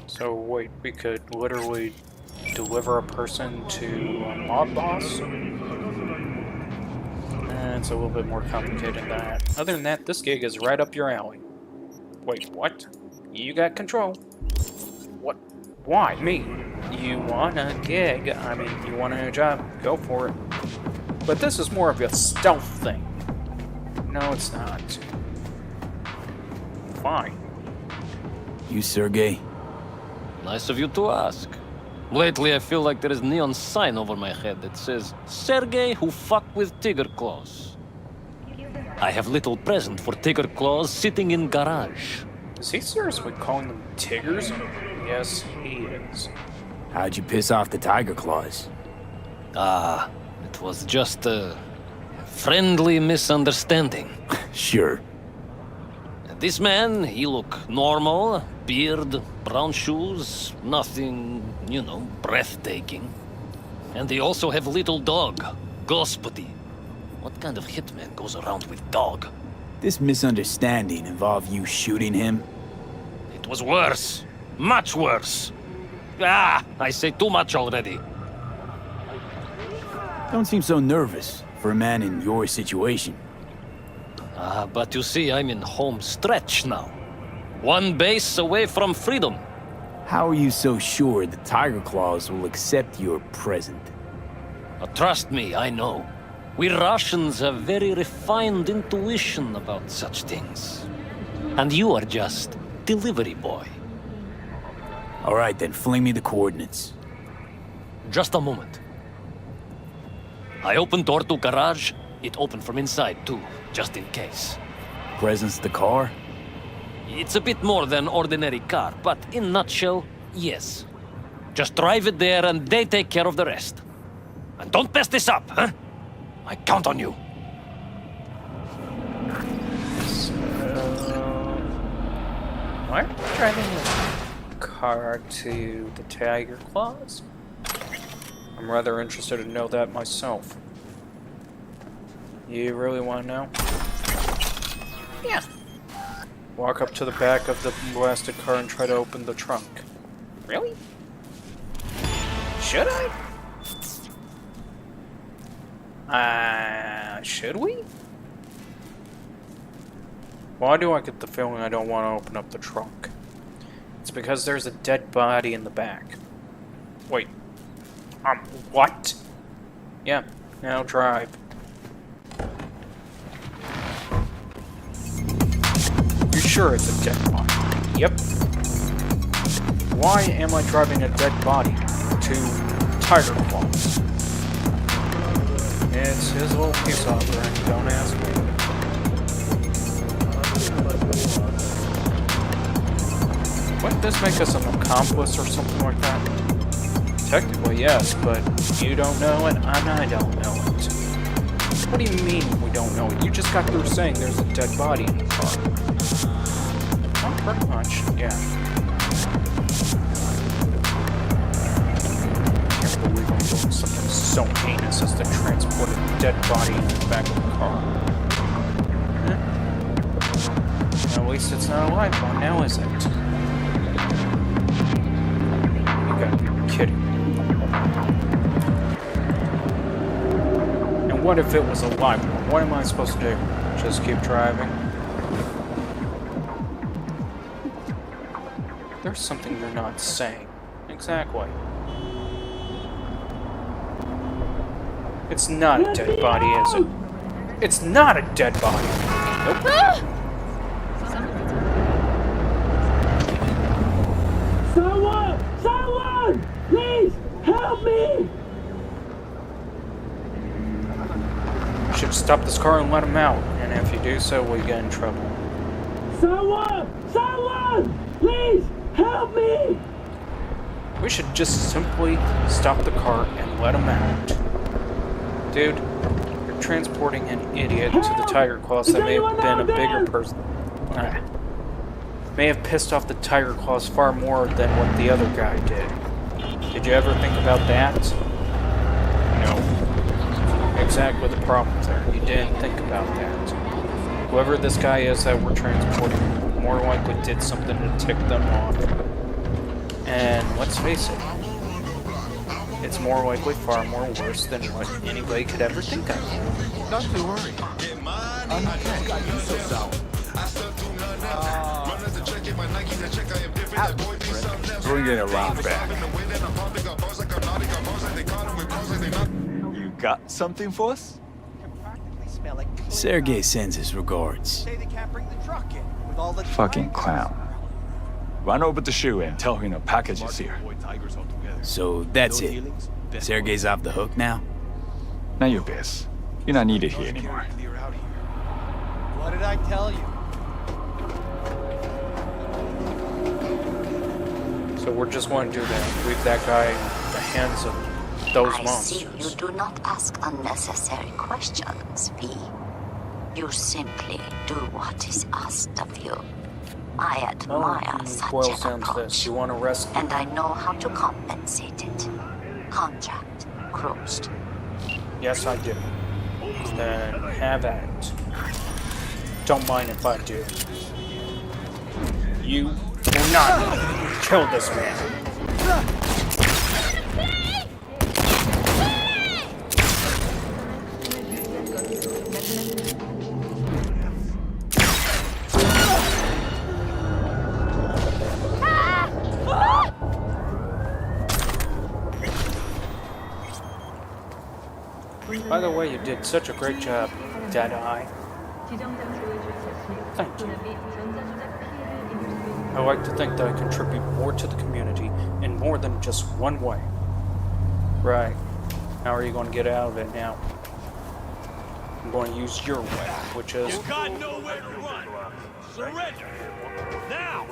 So wait, we could literally deliver a person to a mob boss? It's a little bit more complicated than that. Other than that, this gig is right up your alley. Wait, what? You got control. What? Why? Me? You want a gig? I mean, you want a job? Go for it. But this is more of a stealth thing. No, it's not. Fine. You, Sergey? Nice of you to ask. Lately, I feel like there is a neon sign over my head that says, Sergey who fuck with Tiger Claws. I have little present for Tiger Claws sitting in garage. Is he seriously calling them Tigers? Yes, he is. How'd you piss off the Tiger Claws? It was just a friendly misunderstanding. Sure. This man, he look normal, beard, brown shoes, nothing, you know, breathtaking. And they also have little dog, Gospody. What kind of hitman goes around with dog? This misunderstanding involved you shooting him? It was worse. Much worse. I say too much already. Don't seem so nervous for a man in your situation. But you see, I'm in home stretch now. One base away from freedom. How are you so sure the Tiger Claws will accept your present? Trust me, I know. We Russians have very refined intuition about such things. And you are just delivery boy. All right, then, fling me the coordinates. Just a moment. I opened door to garage. It opened from inside too, just in case. Presence the car? It's a bit more than ordinary car, but in nutshell, yes. Just drive it there and they take care of the rest. And don't mess this up, huh? I count on you. Why are we driving the car to the Tiger Claws? I'm rather interested to know that myself. You really want to know? Yeah. Walk up to the back of the blasted car and try to open the trunk. Really? Should I? Should we? Why do I get the feeling I don't want to open up the trunk? It's because there's a dead body in the back. Wait. What? Yeah, now drive. You sure it's a dead body? Yep. Why am I driving a dead body to Tiger Claws? It's his little peace offering, don't ask me. Wouldn't this make us an accomplice or something like that? Technically, yes, but you don't know it, and I don't know it. What do you mean we don't know it? You just got through saying there's a dead body in the car. Well, pretty much, yeah. Can't believe I'm doing something so heinous as to transport a dead body in the back of the car. At least it's not a live one, now is it? You gotta be kidding. And what if it was a live one? What am I supposed to do? Just keep driving? There's something you're not saying. Exactly. It's not a dead body, is it? It's not a dead body. Nope. Someone! Please, help me! You should stop this car and let him out. And if you do so, we get in trouble. Someone! Please, help me! We should just simply stop the car and let him out. Dude, you're transporting an idiot to the Tiger Claws that may have been a bigger person. May have pissed off the Tiger Claws far more than what the other guy did. Did you ever think about that? No. Exactly the problem there. You didn't think about that. Whoever this guy is that we're transporting more likely did something to tick them off. And let's face it, it's more likely far more worse than what anybody could ever think of. Not to worry. I'm okay. Got you so sour. Bring it around back. You got something for us? Sergey sends his regards. Fucking clown. Run over to Shu and tell him a package is here. So that's it. Sergey's off the hook now? Now your biz. You're not needed here anymore. What did I tell you? So we're just going to do that. Leave that guy in the hands of those I monsters. see you do not ask unnecessary questions, V. You simply do what is asked of you. I admire such boils an down to approach, this. You want to rescue? and I know how to compensate it. Contract closed. Yes, I do. Then have at it. Don't mind if I do. You will not kill this man. By the way, you did such a great job, Deadeye. Thank you. I like to think that I contribute more to the community in more than just one way. Right. How are you going to get out of it now? I'm going to use your way, which is... You got nowhere to run. Surrender. Now!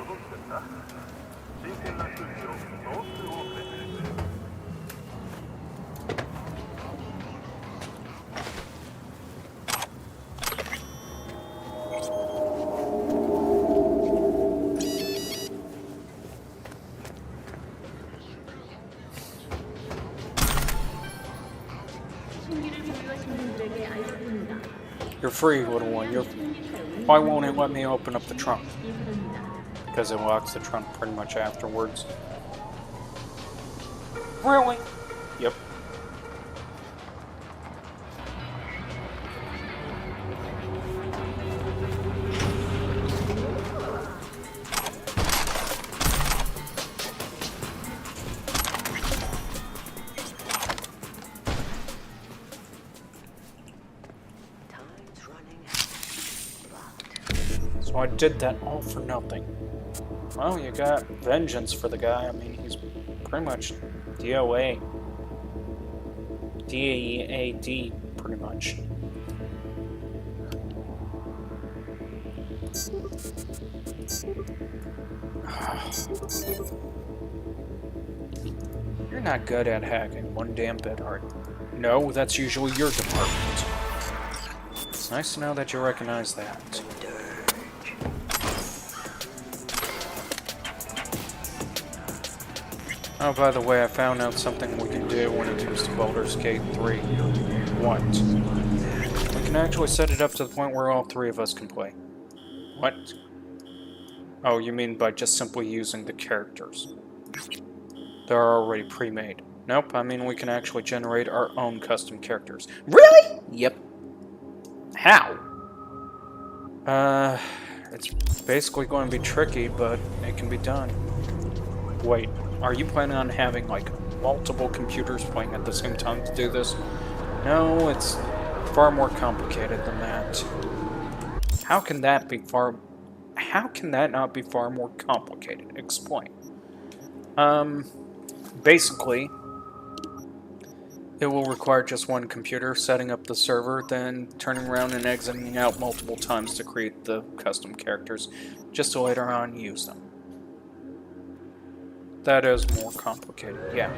You're free, little one. Why won't it let me open up the trunk? Because it locks the trunk pretty much afterwards. Really? Yep. So I did that all for nothing. Well, you got vengeance for the guy. I mean, he's pretty much DOA. D-A-E-A-D, pretty much. You're not good at hacking one damn bit, are you? No, that's usually your department. It's nice to know that you recognize that. Oh, by the way, I found out something we can do when it comes to Baldur's Gate 3. What? We can actually set it up to the point where all three of us can play. What? Oh, you mean by just simply using the characters? They're already pre-made. Nope, I mean we can actually generate our own custom characters. Really? Yep. How? It's basically going to be tricky, but it can be done. Wait. Are you planning on having, like, multiple computers playing at the same time to do this? No, it's far more complicated than that. How can that not be far more complicated? Explain. Basically, it will require just one computer setting up the server, then turning around and exiting out multiple times to create the custom characters, just to later on use them. That is more complicated, yeah.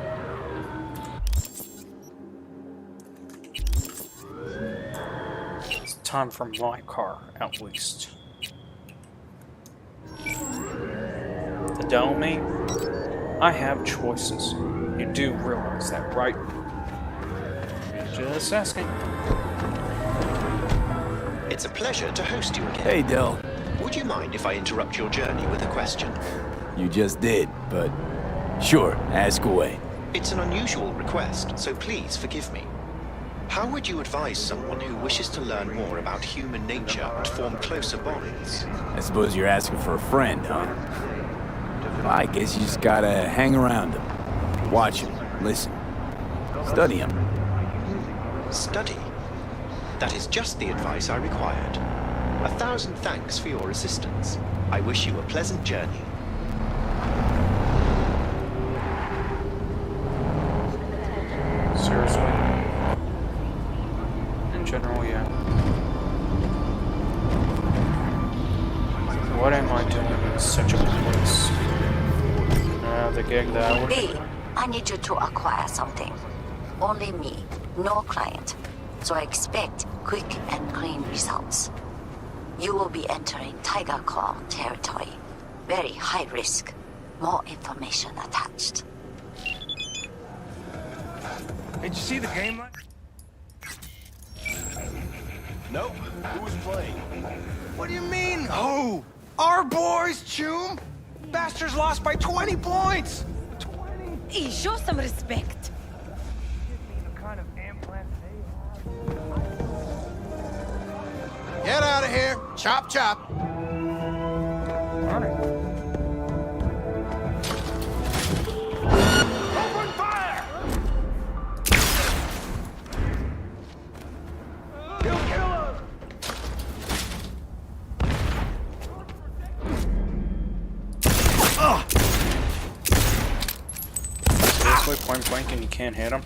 It's time for my car, at least. Tell me, I have choices. You do realize that, right? Just asking. It's a pleasure to host you again. Hey, Del. Would you mind if I interrupt your journey with a question? You just did, but sure, ask away. It's an unusual request, so please forgive me. How would you advise someone who wishes to learn more about human nature and form closer bonds? I suppose you're asking for a friend, huh? Well, I guess you just gotta hang around him. Watch him, listen, study him. Study? That is just the advice I required. 1,000 thanks for your assistance. I wish you a pleasant journey. Seriously? In general, yeah. What am I doing in such a place? The gig that I would... B, I need you to acquire something. Only me, no client. So I expect quick and clean results. You will be entering Tiger Claw territory. Very high risk. More information attached. Did you see the game? Nope. Who was playing? What do you mean, who? Our boys, Choom? Bastards lost by 20 points! 20? Hey, show some respect. Get out of here! Chop, chop! Open fire! Kill killer! point blank and you can't hit him?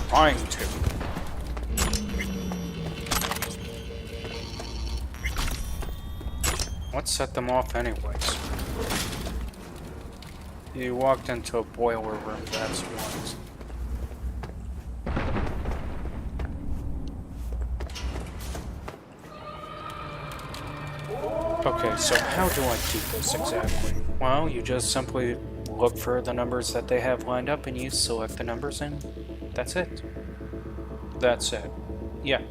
Trying to. What set them off anyways? You walked into a boiler room, that's what. Okay, so how do I do this exactly? Well, you just simply look for the numbers that they have lined up and you select the numbers and that's it. That's it. Yeah.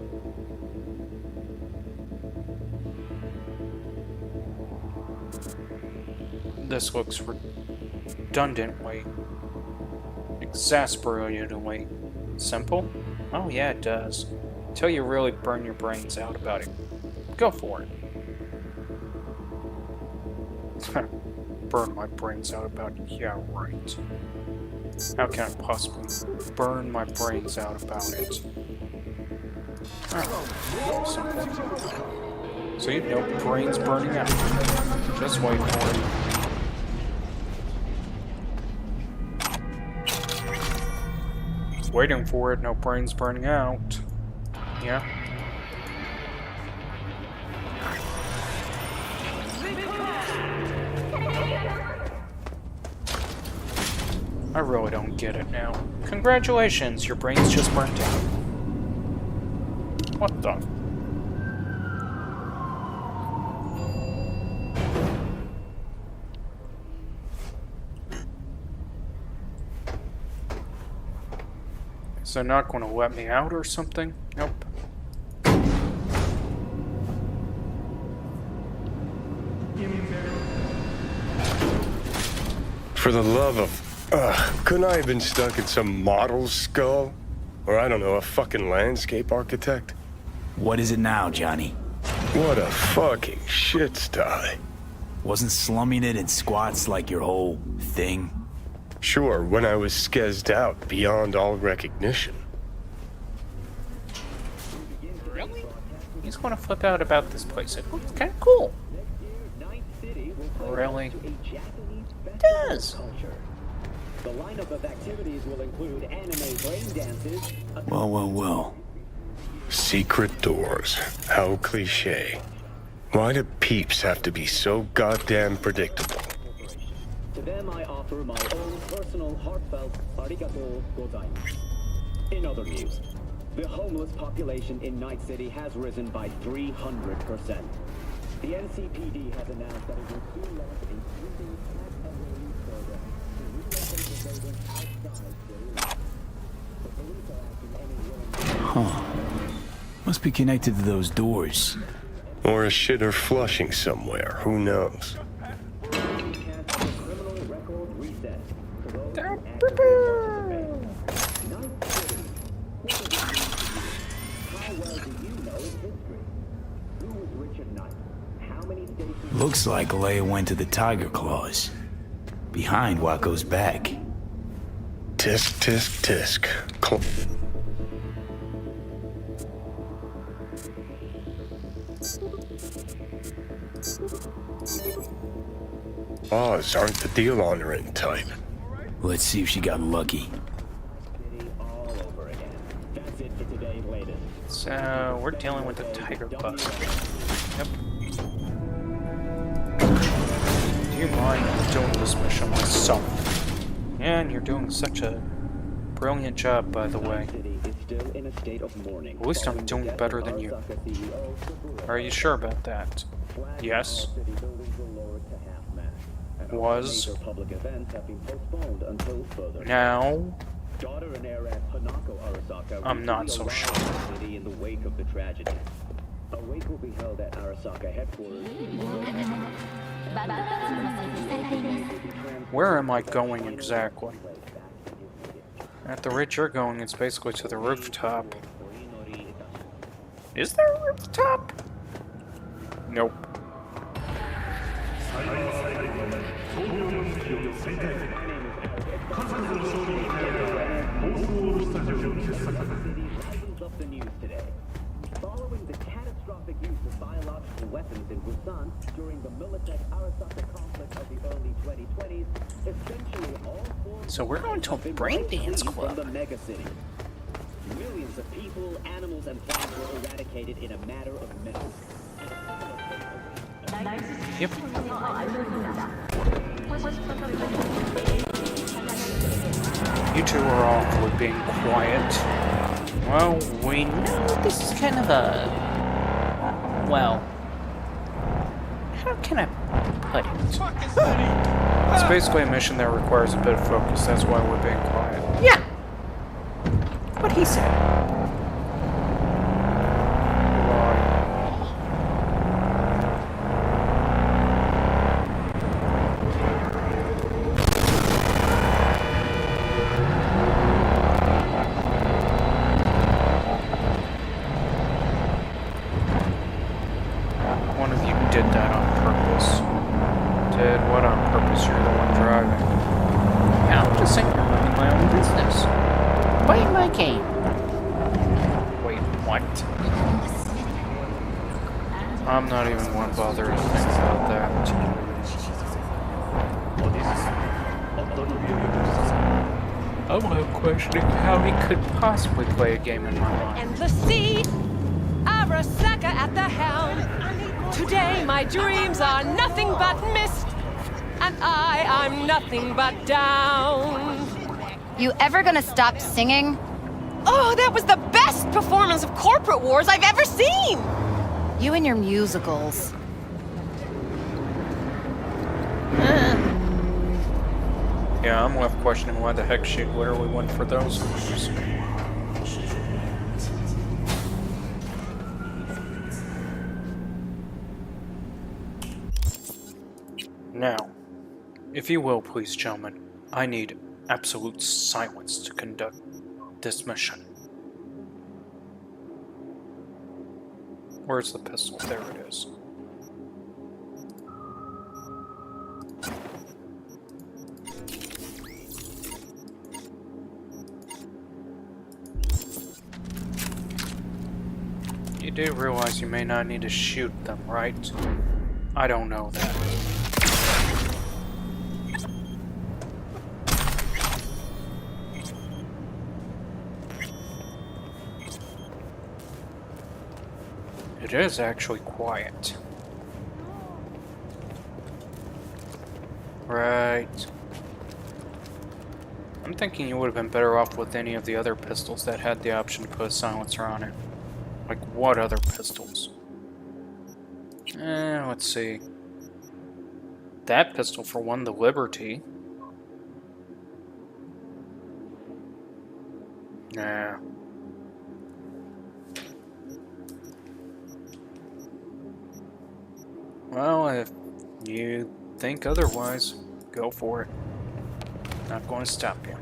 This looks redundantly, exasperatingly simple. Oh yeah, it does. Until you really burn your brains out about it. Go for it. Burn my brains out about it. Yeah, right. How can I possibly burn my brains out about it? Oh, simple. See, no brains burning out. Just wait for it. Waiting for it, no brains burning out. Yeah. I really don't get it now. Congratulations, your brain's just burnt out. What the? Is it not going to let me out or something? Nope. For the love of... couldn't I have been stuck in some model's skull? Or I don't know, a fucking landscape architect? What is it now, Johnny? What a fucking shit sty. Wasn't slumming it in squats like your whole thing? Sure, when I was skezzed out beyond all recognition. Really? He's going to flip out about this place. It looks kind of cool. Really? It does. The lineup of activities will include anime brain dances. Well. Secret doors. How cliche. Why do peeps have to be so goddamn predictable? To them, I offer my own personal heartfelt arigato gozaimasu. In other news, the homeless population in Night City has risen by 300%. The NCPD has announced that it will soon launch a sweeping catch and release program to relocate the buildings outside city limits. The police are asking any willing... Huh. Must be connected to those doors. Or a shitter flushing somewhere, who knows? Looks like Leia went to the Tiger Claws. Behind Waco's back. Tisk, tisk, tisk. Paws aren't the deal honoring type. Let's see if she got lucky. So, we're dealing with the Tiger Claws. Yep. Do you mind doing this mission myself? And you're doing such a brilliant job, by the way. At least I'm doing better than you. Are you sure about that? Yes. Was. Now. I'm not so sure. In the wake of the tragedy. A wake will be held at Arasaka headquarters. Where am I going exactly? At the rate you're going, it's basically to the rooftop. Is there a rooftop? Nope. Following the catastrophic catastrophic use of biological weapons in Busan during the Militech-Arasaka conflict of the early 2020s, essentially all forms So we're going to a braindance club. from the megacity. Millions of people, animals, and plants were eradicated in a matter of minutes. Yep. You two are awfully being quiet. Well, we know this is kind of a... well... how can I put it? It's basically a mission that requires a bit of focus, that's why we're being quiet. Yeah! What he said. One of you did that on purpose. Did what on purpose? You're the one driving. Yeah, I'm just saying you're running my own business. Playing my game. Wait, what? I'm not even one bothered to think about that. I'm questioning how he could possibly play a game in my mind. Endless sea, Arasaka at the helm. Today my dreams are nothing but mist, and I'm nothing but down. You ever gonna stop singing? Oh, that was the best performance of Corporate Wars I've ever seen! You and your musicals. Yeah, I'm left questioning why the heck she literally went for those moves. Now, if you will, please, gentlemen, I need absolute silence to conduct this mission. Where's the pistol? There it is. You do realize you may not need to shoot them, right? I don't know that. It is actually quiet. Right. I'm thinking you would have been better off with any of the other pistols that had the option to put a silencer on it. Like, what other pistols? Let's see. That pistol, for one, the Liberty. Nah. Well, if you think otherwise, go for it. Not going to stop you.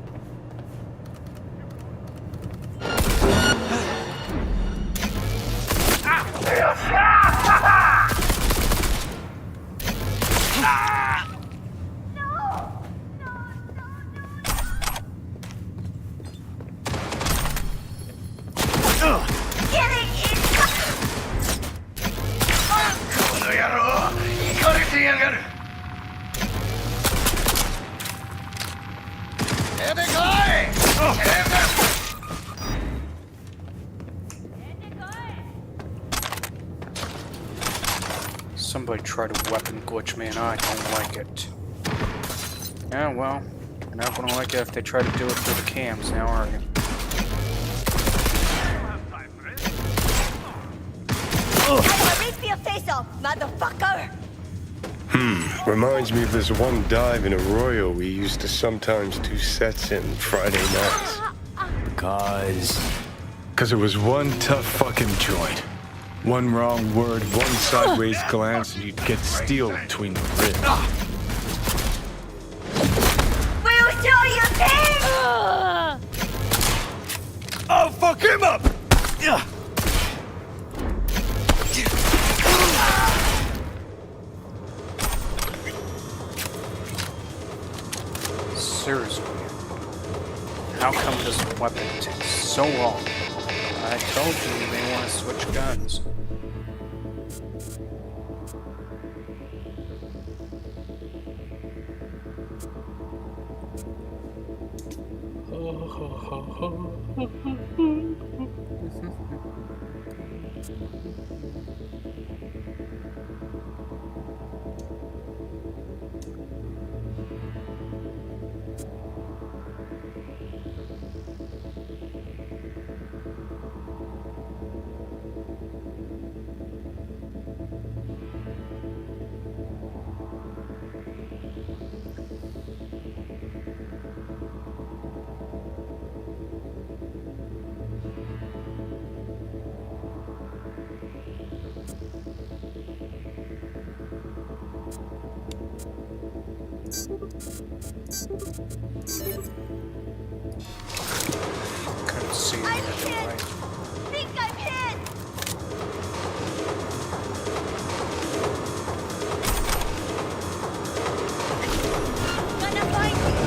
Somebody try to weapon glitch me and I don't like it. Yeah, well, you're not gonna like it if they try to do it through the cams now, are you? Motherfucker! Reminds me of this one dive in Arroyo we used to sometimes do sets in Friday nights. Because it was one tough fucking joint. One wrong word, one sideways glance, and you'd get steel between the ribs. We'll show you things! I'll fuck him up! Seriously. How come this weapon takes so long? I told you may want to switch guns. We'll show you things! Seriously. How come this weapon takes so long? I told you you may want to switch guns. 'Cause I may be official, but the fucker. Some boy try to weapon glitch me and I don't like it. Couldn't see I'm it hit! anyway. Think I'm hit! Gonna find you!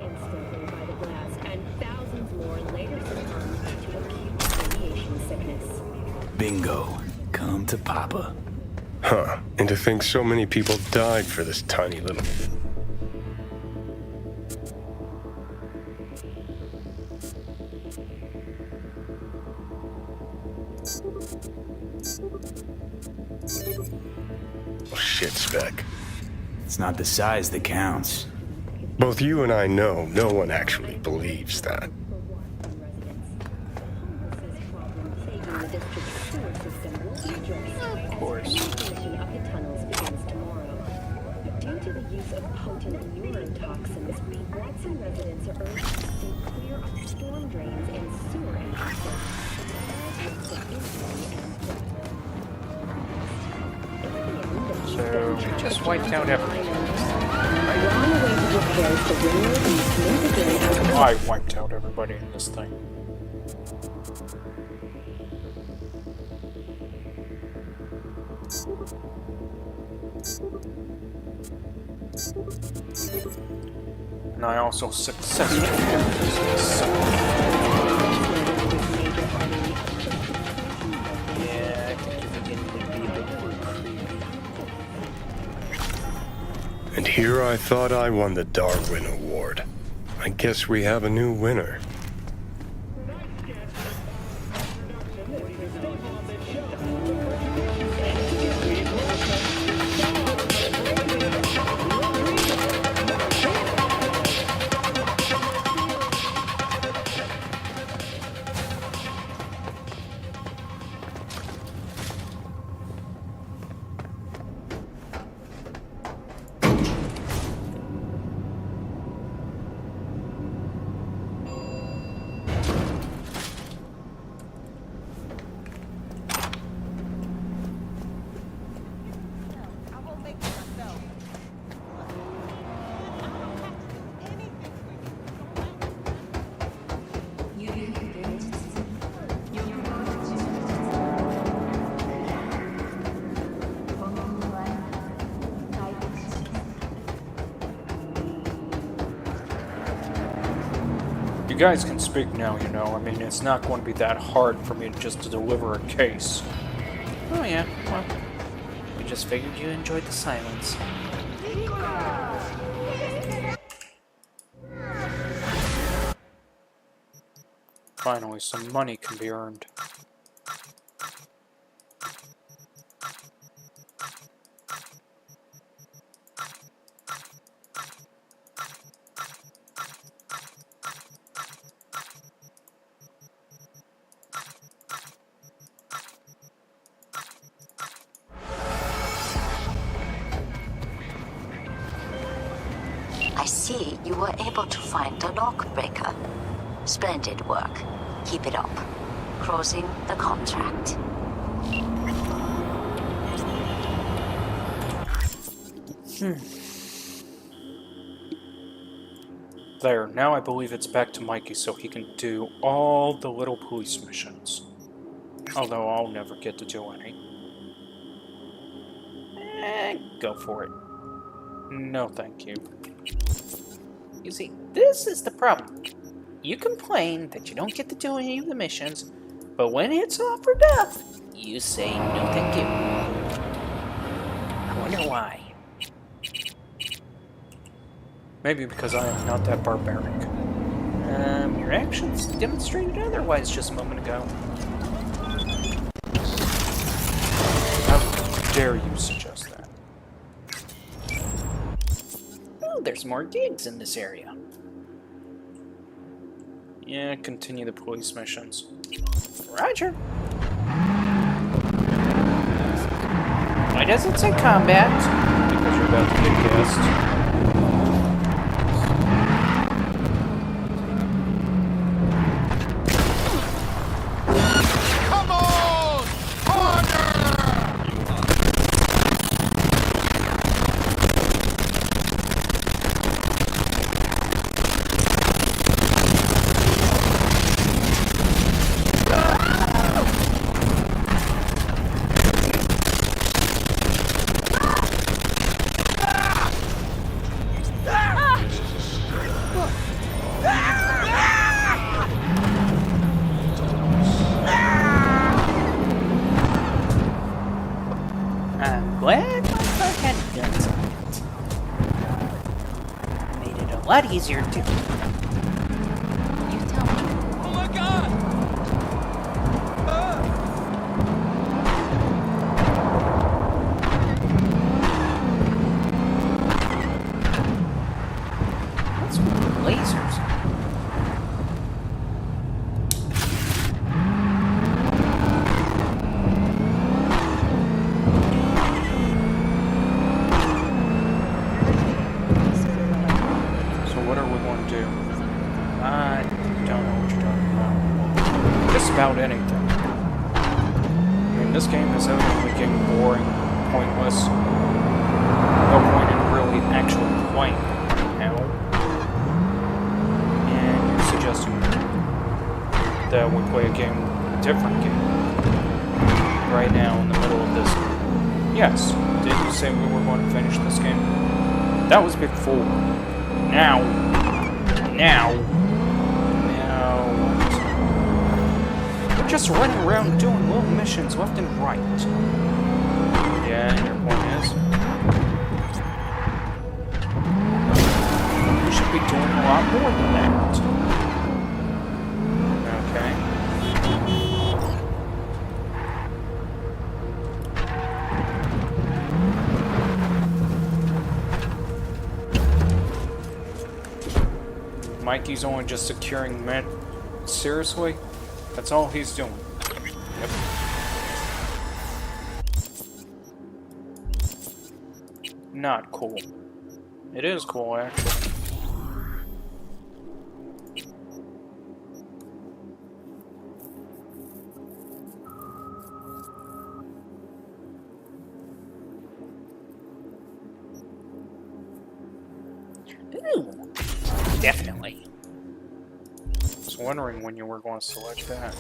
Instantly by the blast, and thousands more later succumbed to acute radiation sickness. Bingo. Come to Papa. Huh. And to think so many people died for this tiny little... shit speck. It's not the size that counts. Both you and I know no one actually believes that. Of course. Installation of the tunnels begins tomorrow. Due to the use of potent neurotoxins, Watson residents are urged to clear up storm drains and sewer entrances. So we just wiped out everything. I wiped out everybody in this thing. And I also successfully yeah, I think you're beginning to be a bit creepy. And here I thought I won the Darwin Award. I guess we have a new winner. You guys can speak now, you know. I mean, it's not going to be that hard for me just to deliver a case. Oh yeah, well, we just figured you enjoyed the silence. Finally, some money can be earned. I see you were able to find the lock breaker. Splendid work. Keep it up. Closing the contract. There, now I believe it's back to Mikey so he can do all the little police missions. Although I'll never get to do any. Go for it. No, thank you. You see, this is the problem. You complain that you don't get to do any of the missions, but when it's offered up, you say no thank you. I wonder why. Maybe because I am not that barbaric. Your actions demonstrated otherwise just a moment ago. How dare you suggest that? Oh, there's more gigs in this area. Yeah, continue the police missions. Roger. Why does it say combat? Because you're about to get gassed. Glad my car had guns on it. Made it a lot easier to... You tell me. Oh my god! What's with the lasers? About anything. I mean, this game is evidently getting boring, pointless. No point in really actually playing it now. And you're suggesting that we play a different game, right now in the middle of this. Yes, did you say we were going to finish this game? That was before. Now. Just running around doing little missions left and right. Yeah, and your point is? We should be doing a lot more than that. Okay. Mikey's only just securing men. Seriously? That's all he's doing. Yep. Not cool. It is cool, actually. Ooh, definitely. I was wondering when you were going to select that.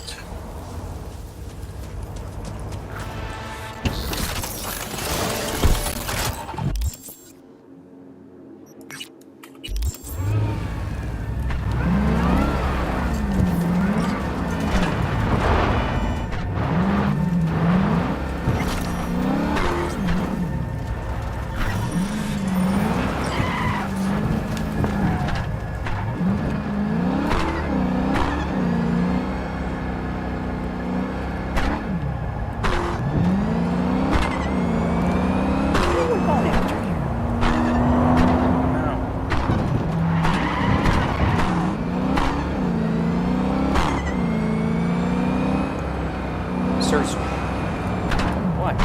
What?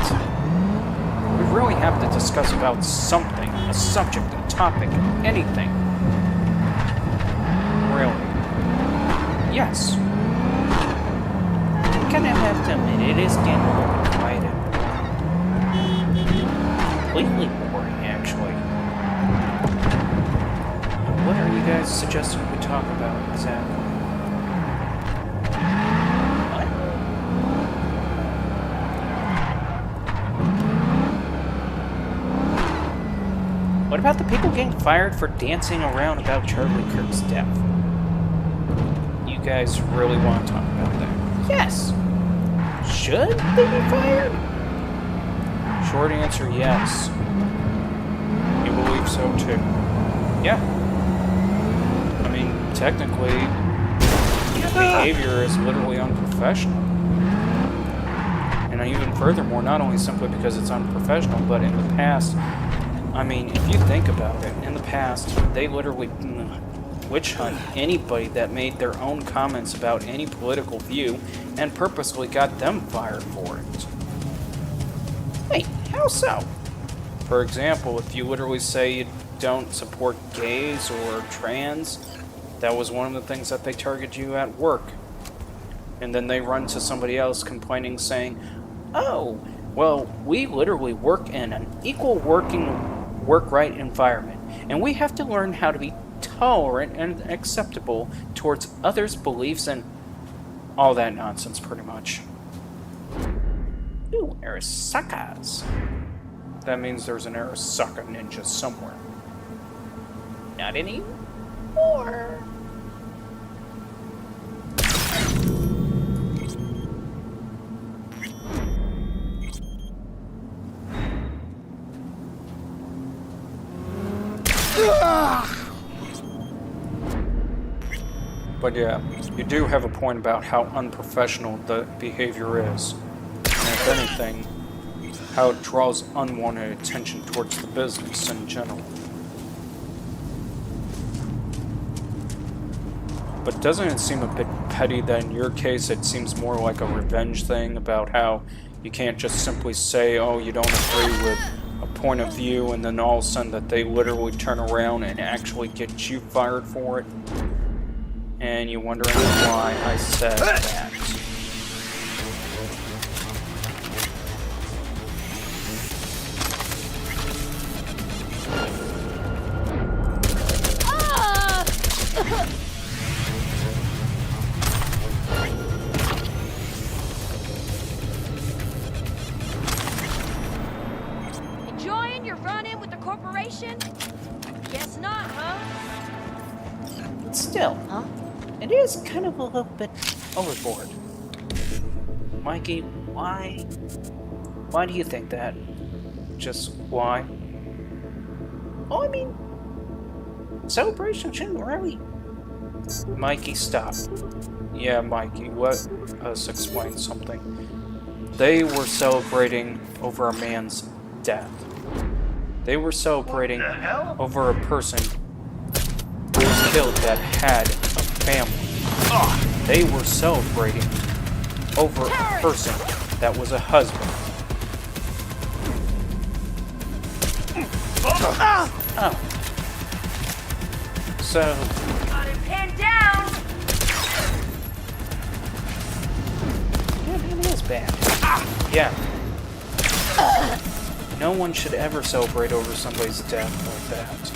We really have to discuss about something. a subject, a topic, anything. Really. Yes. I'm gonna have to admit, it is getting a little bit quiet. Completely boring, actually. What are you guys suggesting we talk about exactly? What about the people getting fired for dancing around about Charlie Kirk's death? You guys really want to talk about that? Yes! Should they be fired? Short answer, yes. You believe so too? Yeah. I mean, technically, the behavior is literally unprofessional. And even furthermore, not only simply because it's unprofessional, but in the past, I mean, if you think about it, in the past, they literally witch hunt anybody that made their own comments about any political view and purposely got them fired for it. Wait, how so? For example, if you literally say you don't support gays or trans, that was one of the things that they targeted you at work. And then they run to somebody else complaining, saying, oh, well, we literally work in an equal work-right environment, and we have to learn how to be tolerant and acceptable towards others' beliefs and all that nonsense, pretty much. Ooh, Arasakas. That means there's an Arasaka ninja somewhere. Not anymore. But yeah, you do have a point about how unprofessional the behavior is. And if anything, how it draws unwanted attention towards the business in general. But doesn't it seem a bit petty that in your case it seems more like a revenge thing about how you can't just simply say, oh, you don't agree with a point of view, and then all of a sudden that they literally turn around and actually get you fired for it? And you're wondering why I said that. Enjoying your run-in with the corporation? Guess not, huh? Still, huh? It is kind of a little bit overboard. Mikey, why? Why do you think that? Just why? Oh, I mean, celebration shouldn't really... Mikey, stop. Yeah, Mikey, let us explain something. They were celebrating over a man's death. They were celebrating over a person who was killed that had family. They were celebrating over a person that was a husband. Oh. So. Got it pinned down. Yeah, it is bad. Yeah. No one should ever celebrate over somebody's death like that.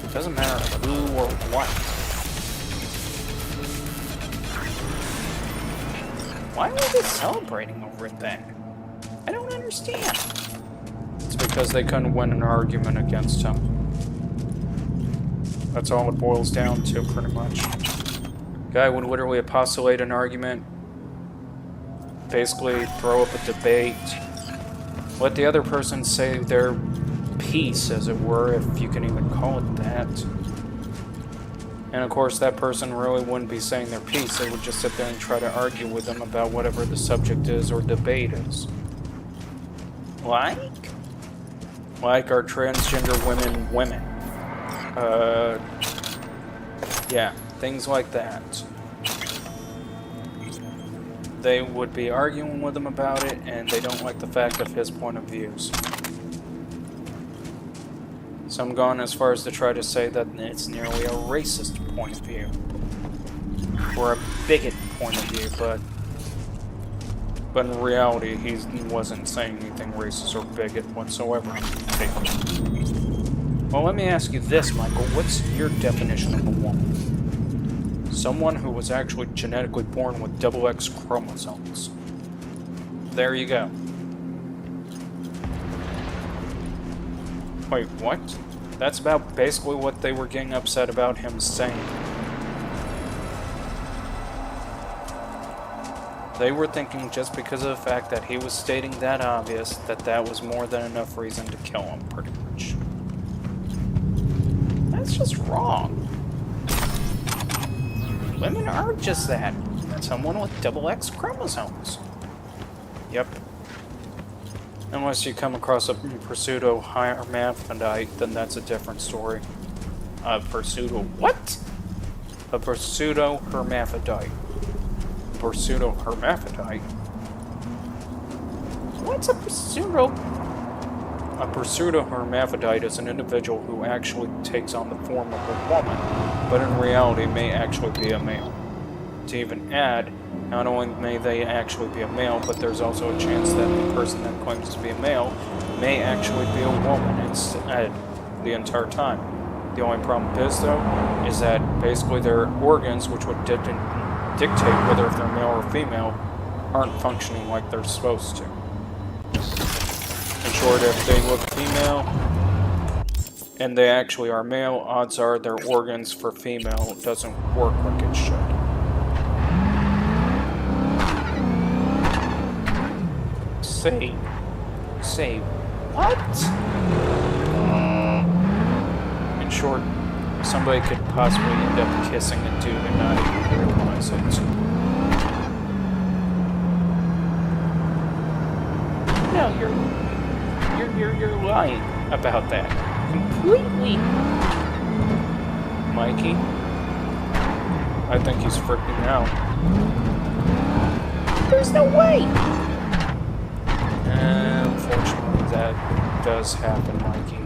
It doesn't matter who or what. Why are they celebrating over it then? I don't understand. It's because they couldn't win an argument against him. That's all it boils down to, pretty much. Guy would literally postulate an argument, basically throw up a debate, let the other person say their piece, as it were, if you can even call it that. And of course, that person really wouldn't be saying their piece. They would just sit there and try to argue with them about whatever the subject is or debate is. Like our transgender women. Yeah, things like that. They would be arguing with him about it, and they don't like the fact of his point of views. Some gone as far as to try to say that it's nearly a racist point of view. Or a bigot point of view, but in reality, he wasn't saying anything racist or bigot whatsoever. Well, let me ask you this, Michael. What's your definition of a woman? Someone who was actually genetically born with XX chromosomes. There you go. Wait, what? That's about basically what they were getting upset about him saying. They were thinking just because of the fact that he was stating that obvious, that was more than enough reason to kill him, pretty much. That's just wrong. Women aren't just that. Someone with XX chromosomes. Yep. Unless you come across a pseudo-hermaphrodite, then that's a different story. A pseudo-what? A pseudo-hermaphrodite. Pseudo-hermaphrodite? What's a pseudo? A pseudo-hermaphrodite is an individual who actually takes on the form of a woman, but in reality may actually be a male. To even add, not only may they actually be a male, but there's also a chance that the person that claims to be a male may actually be a woman instead the entire time. The only problem is, though, is that basically their organs, which would dictate whether if they're male or female, aren't functioning like they're supposed to. In short, if they look female and they actually are male, odds are their organs for female doesn't work like it should. Say what? In short, somebody could possibly end up kissing a dude and not even realize it. No, you're lying about that. Completely. Mikey? I think he's freaking out. There's no way! Unfortunately, that does happen, Mikey.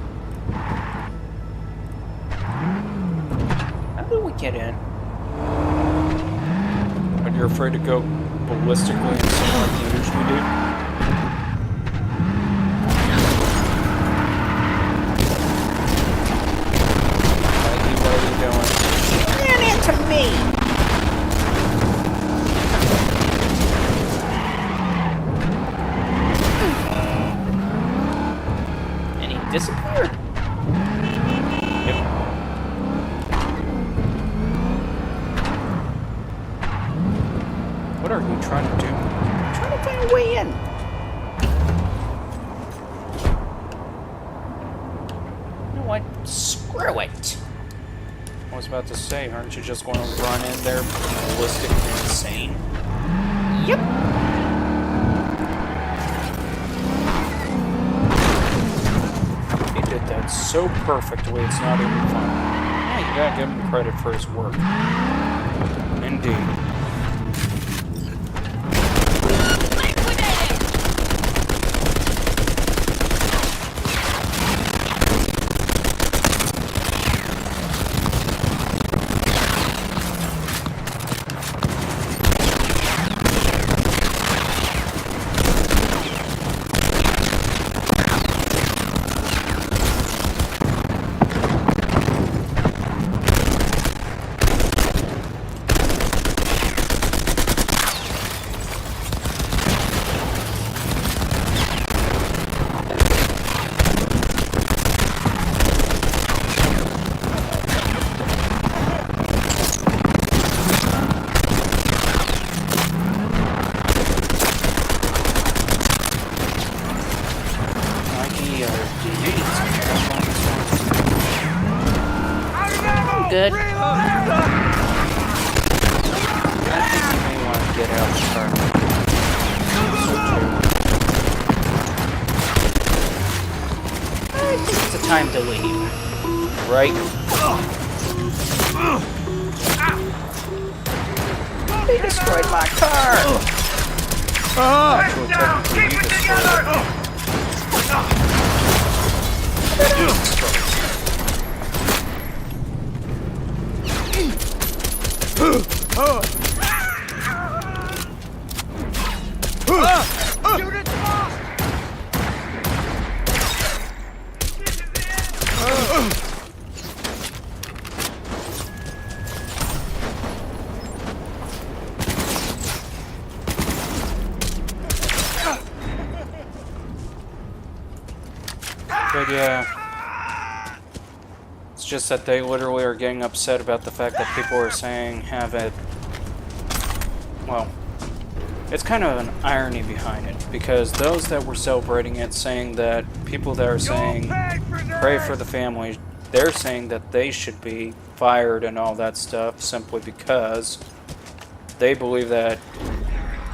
How do we get in? But you're afraid to go ballistically insane like you usually do? Mikey, what are you doing? Get into me! Disappeared. Yep. What are you trying to do? I'm trying to find a way in. You know what? Screw it. I was about to say, aren't you just going to run in there ballistic and insane? Yep. That's so perfectly, it's not even fun. Yeah, you gotta give him credit for his work. Indeed. Good. I think you may want to get out of the car. I think it's the time to leave. Right? They destroyed my car! Get down! Keep it together! But yeah, it's just that they literally are getting upset about the fact that people are saying have it. Well, it's kind of an irony behind it, because those that were celebrating it, saying that people that are saying pray for the family, they're saying that they should be fired and all that stuff simply because they believe that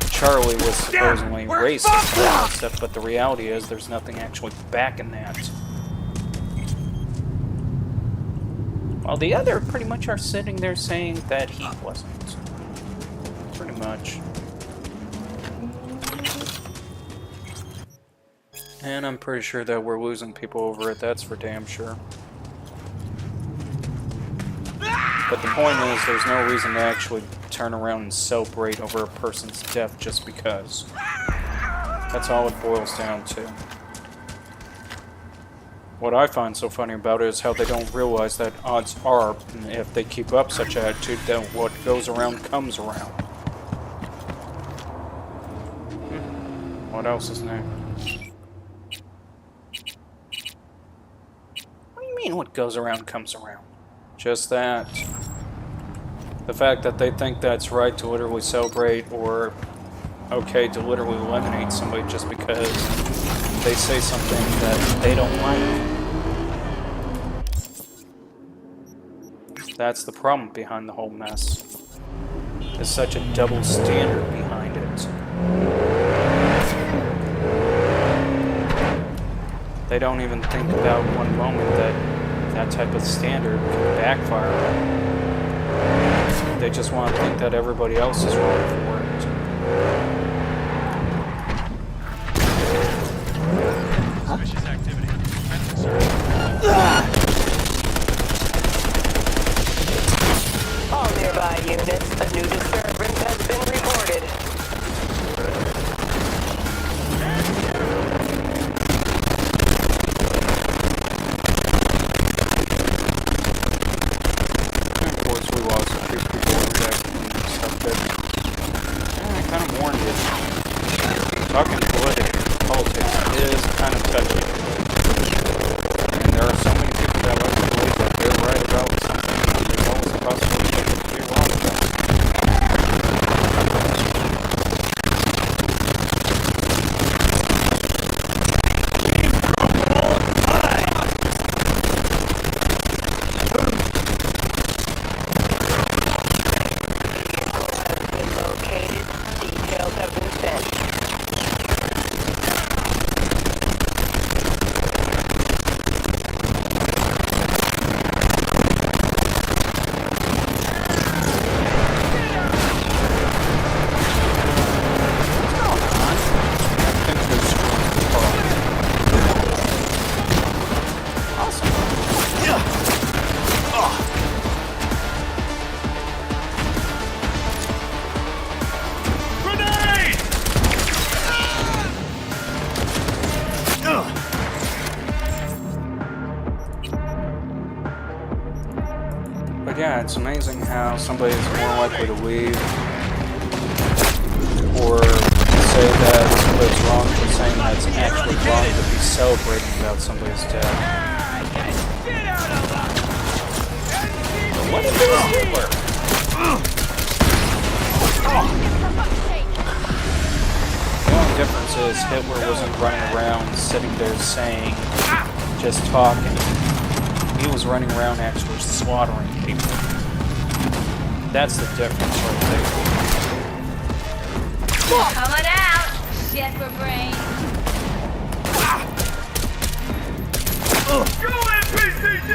Charlie was supposedly racist and all that stuff, but the reality is there's nothing actually backing that. While the other pretty much are sitting there saying that he wasn't. Pretty much. And I'm pretty sure that we're losing people over it, that's for damn sure. But the point is, there's no reason to actually turn around and celebrate over a person's death just because. That's all it boils down to. What I find so funny about it is how they don't realize that odds are, if they keep up such an attitude, that what goes around comes around. What else is new? What do you mean what goes around comes around? Just that. The fact that they think that's right to literally celebrate, or okay to literally eliminate somebody just because they say something that they don't like. That's the problem behind the whole mess. There's such a double standard behind it. They don't even think about one moment that that type of standard can backfire. They just want to think that everybody else is wrong for it. Suspicious activity. All nearby units, a new disturbance has been reported. Of course, we lost a few people over that stuff that I kind of warned you. Talking politics is kind of touchy. And there are so many people that like to believe that they're right about something, and there's always a possibility that they could be wrong about it. Yeah, it's amazing how somebody is more likely to leave or say that somebody's wrong for saying that it's actually wrong to be celebrating about somebody's death. But what if it was Hitler? The only difference is Hitler wasn't running around sitting there saying, just talking. He was running around actually slaughtering people. That's the difference right there. Coming out, shepherd brain. Go NPCD!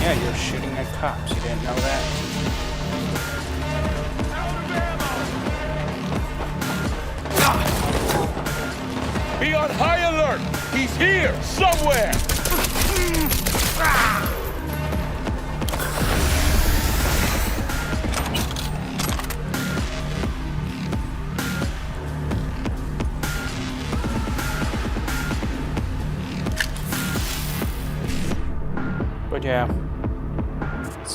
Yeah, you're shooting at cops. You didn't know that? Be on high alert! He's here, somewhere! But yeah,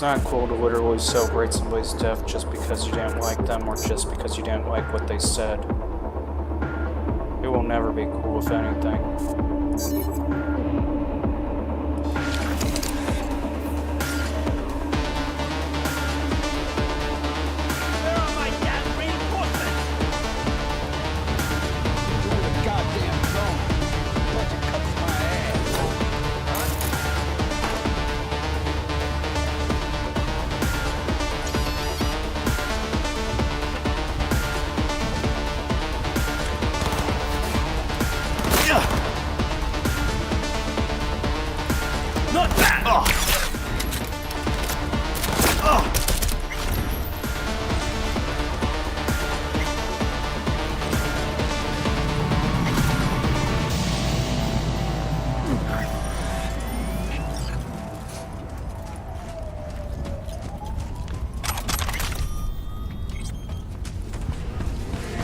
not cool to literally celebrate somebody's death just because you didn't like them or just because you didn't like what they said. It will never be cool, if anything. Not bad!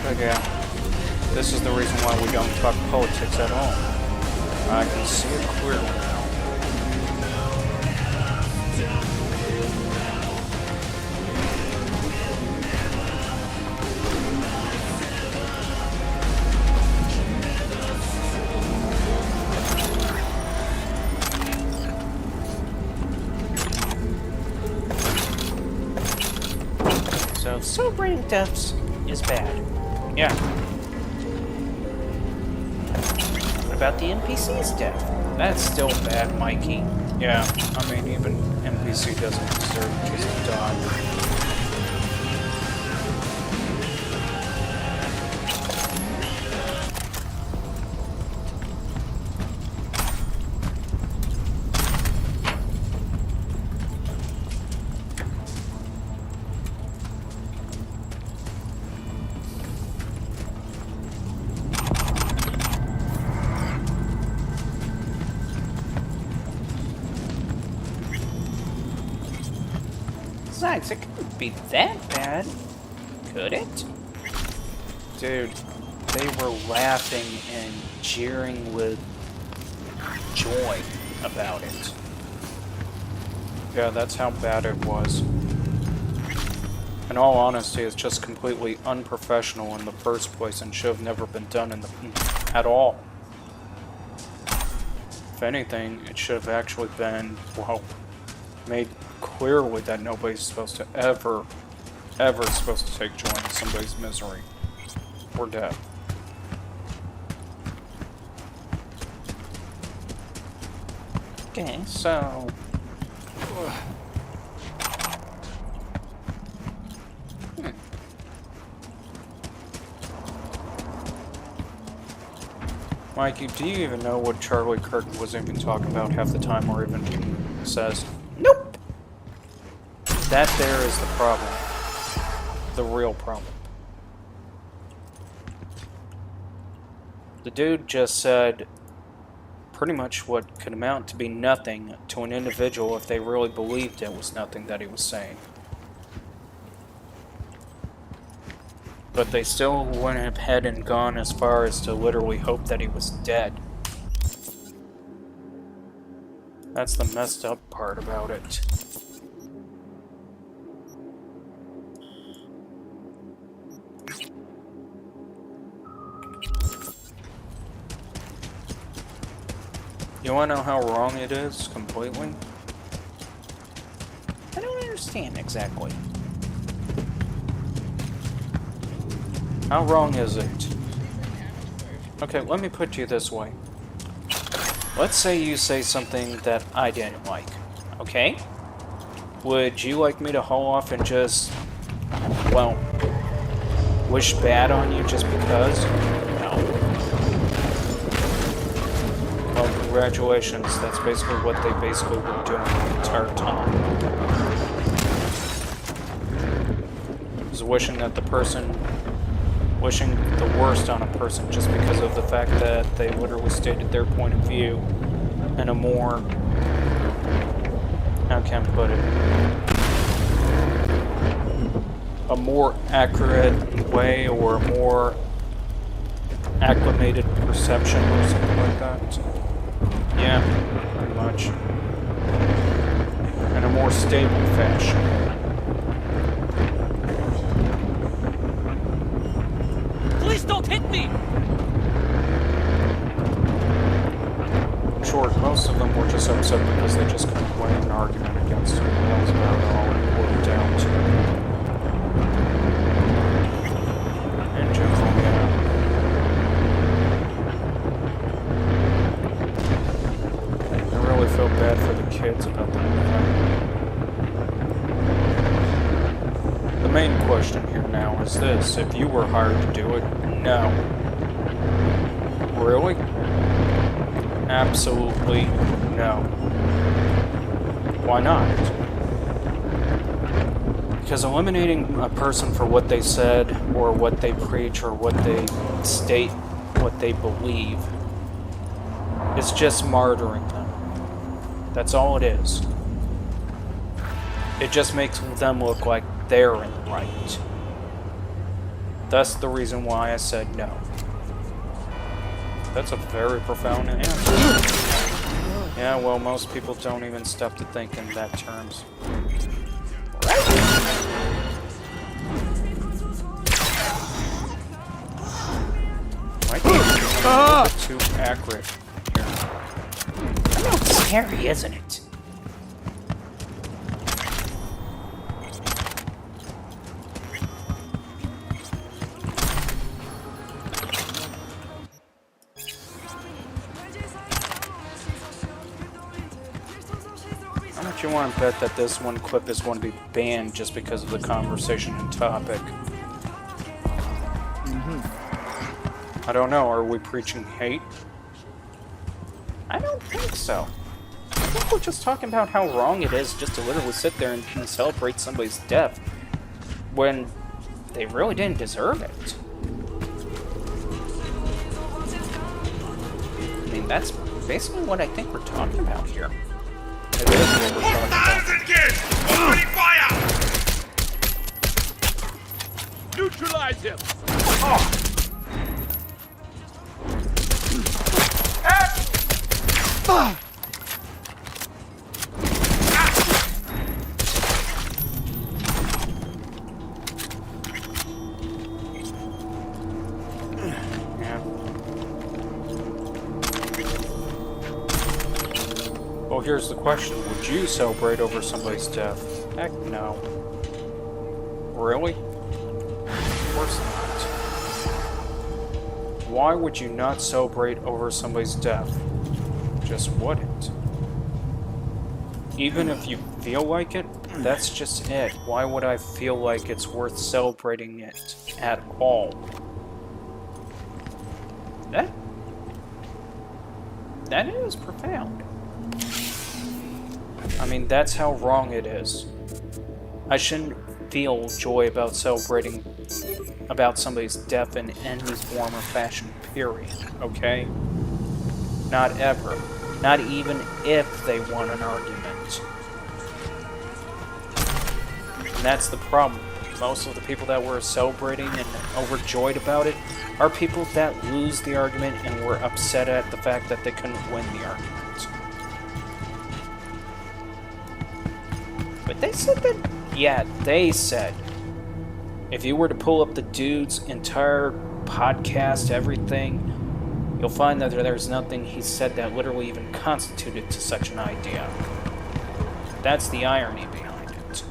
But yeah, this is the reason why we don't talk politics at all. I can see it clearly now. So celebrating deaths is bad. Yeah. What about the NPC's death? That's still bad, Mikey. Yeah, I mean, even NPC doesn't deserve to just die. Besides, it couldn't be that bad, could it? Dude, they were laughing and jeering with joy about it. Yeah, that's how bad it was. In all honesty, it's just completely unprofessional in the first place and should have never been done at all. If anything, it should have actually been, well, made clearly that nobody's supposed to ever supposed to take joy in somebody's misery or death. Okay, so... Mikey, do you even know what Charlie Kirk was even talking about half the time or even says? Nope! That there is the problem. The real problem. The dude just said pretty much what could amount to be nothing to an individual if they really believed it was nothing that he was saying. But they still went ahead and gone as far as to literally hope that he was dead. That's the messed up part about it. You wanna know how wrong it is, completely? I don't understand exactly. How wrong is it? Okay, let me put you this way. Let's say you say something that I didn't like, okay? Would you like me to haul off and just, well, wish bad on you just because? No. Well, congratulations, that's basically what they basically were doing the entire time. Was wishing that the person, wishing the worst on a person just because of the fact that they literally stated their point of view in a more, how can I put it, a more accurate way or a more acclimated perception or something like that. Yeah, pretty much. in a more stable fashion. Please don't hit me! In short, most of them were just upset because they just couldn't win an argument against him. That was about all it boiled down to. In general, yeah. I really feel bad for the kids about the whole thing. The main question here now is this: if you were hired to do it, no. Really? Absolutely no. Why not? Because eliminating a person for what they said, or what they preach, or what they state, what they believe, is just martyring them. That's all it is. It just makes them look like they're in the right. That's the reason why I said no. That's a very profound answer. Yeah, well, most people don't even stop to think in that terms. Might be a little bit too accurate here. I know it's scary, isn't it? How much you want to bet that this one clip is going to be banned just because of the conversation and topic? I don't know, are we preaching hate? I don't think so. I think we're just talking about how wrong it is just to literally sit there and celebrate somebody's death when they really didn't deserve it. I mean, that's basically what I think we're talking about here. It is what we're talking about. Opening fire! Neutralize him! Oh. Well, here's the question. Would you celebrate over somebody's death? Heck no. Really? Of course not. Why would you not celebrate over somebody's death? Just wouldn't. Even if you feel like it, that's just it. Why would I feel like it's worth celebrating it at all? That is profound. I mean, that's how wrong it is. I shouldn't feel joy about celebrating about somebody's death in any form or fashion, period, okay? Not ever. Not even if they won an argument. And that's the problem. Most of the people that were celebrating and overjoyed about it are people that lose the argument and were upset at the fact that they couldn't win the argument. But they said that, yeah, they said, if you were to pull up the dude's entire podcast, everything, you'll find that there's nothing he said that literally even constituted to such an idea. That's the irony behind it.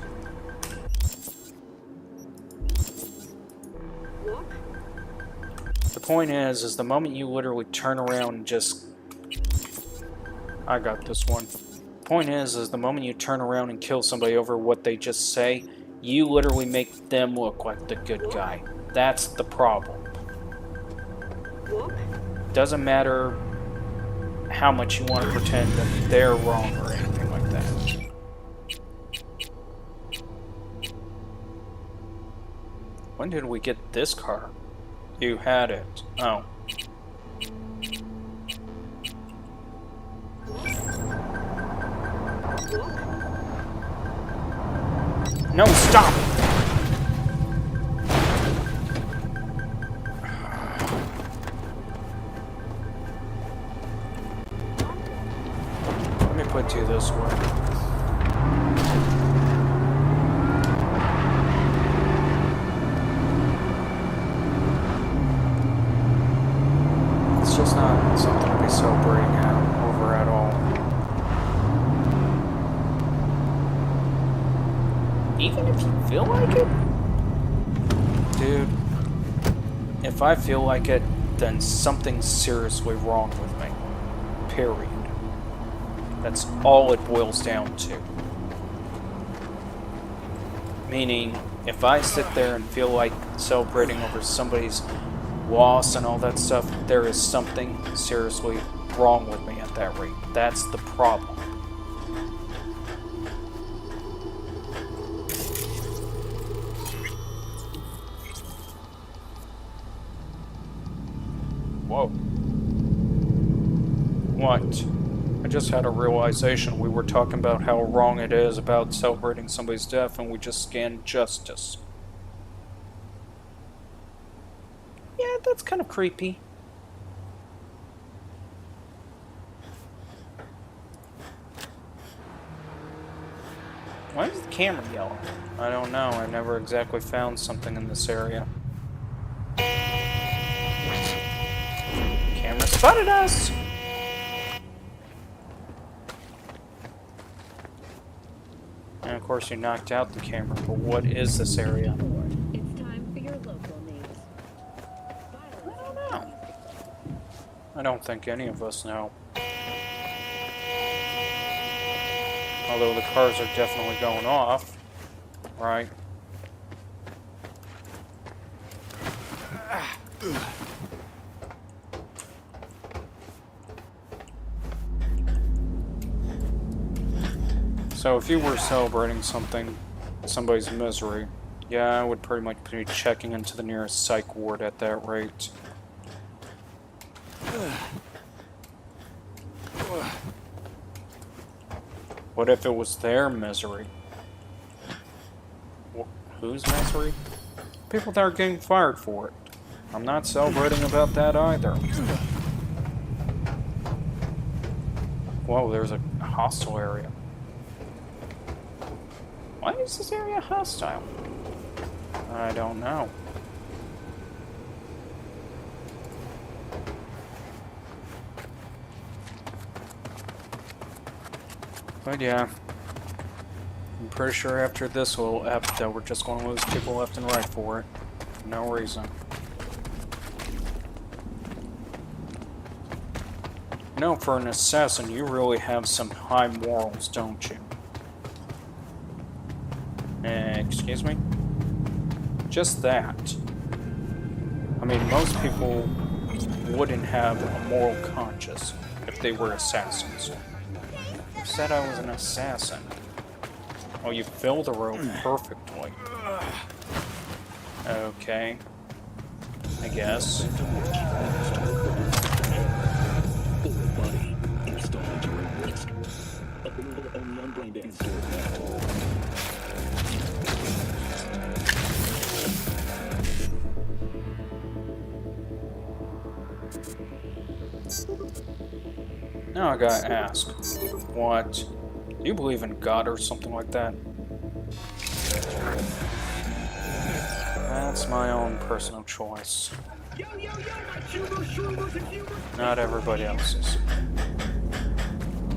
The point is the moment you literally turn around and just... I got this one. The point is the moment you turn around and kill somebody over what they just say, you literally make them look like the good guy. That's the problem. Doesn't matter how much you want to pretend that they're wrong or anything like that. When did we get this car? You had it. Oh. No, stop! Let me put you this way. feel like it? Dude, if I feel like it, then something's seriously wrong with me. Period. That's all it boils down to. Meaning, if I sit there and feel like celebrating over somebody's loss and all that stuff, there is something seriously wrong with me at that rate. That's the problem. Whoa. What? I just had a realization. We were talking about how wrong it is about celebrating somebody's death, and we just scanned justice. Yeah, that's kind of creepy. Why is the camera yellow? I don't know. I never exactly found something in this area. Camera spotted us! And of course you knocked out the camera, but what is this area? It's time for your local news. I don't know. I don't think any of us know. Although the cars are definitely going off, right? So if you were celebrating somebody's misery, yeah, I would pretty much be checking into the nearest psych ward at that rate. What if it was their misery? Whose misery? People that are getting fired for it. I'm not celebrating about that either. Whoa, there's a hostile area. Why is this area hostile? I don't know. But yeah, I'm pretty sure after this little ep that we're just going to lose people left and right for it. For no reason. You know, for an assassin, you really have some high morals, don't you? Excuse me? Just that. I mean, most people wouldn't have a moral conscience if they were assassins. Who said I was an assassin? Oh, you fill the rope perfectly. Okay. I guess. Now I gotta ask, what? Do you believe in God or something like that? That's my own personal choice. Not everybody else's.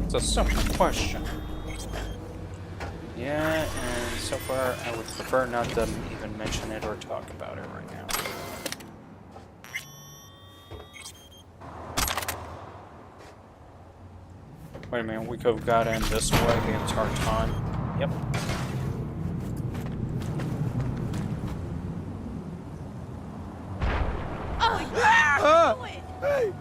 It's a simple question. Yeah, and so far I would prefer not to even mention it or talk about it right now. Wait a minute, we could have got in this way the entire time. Yep. Hey!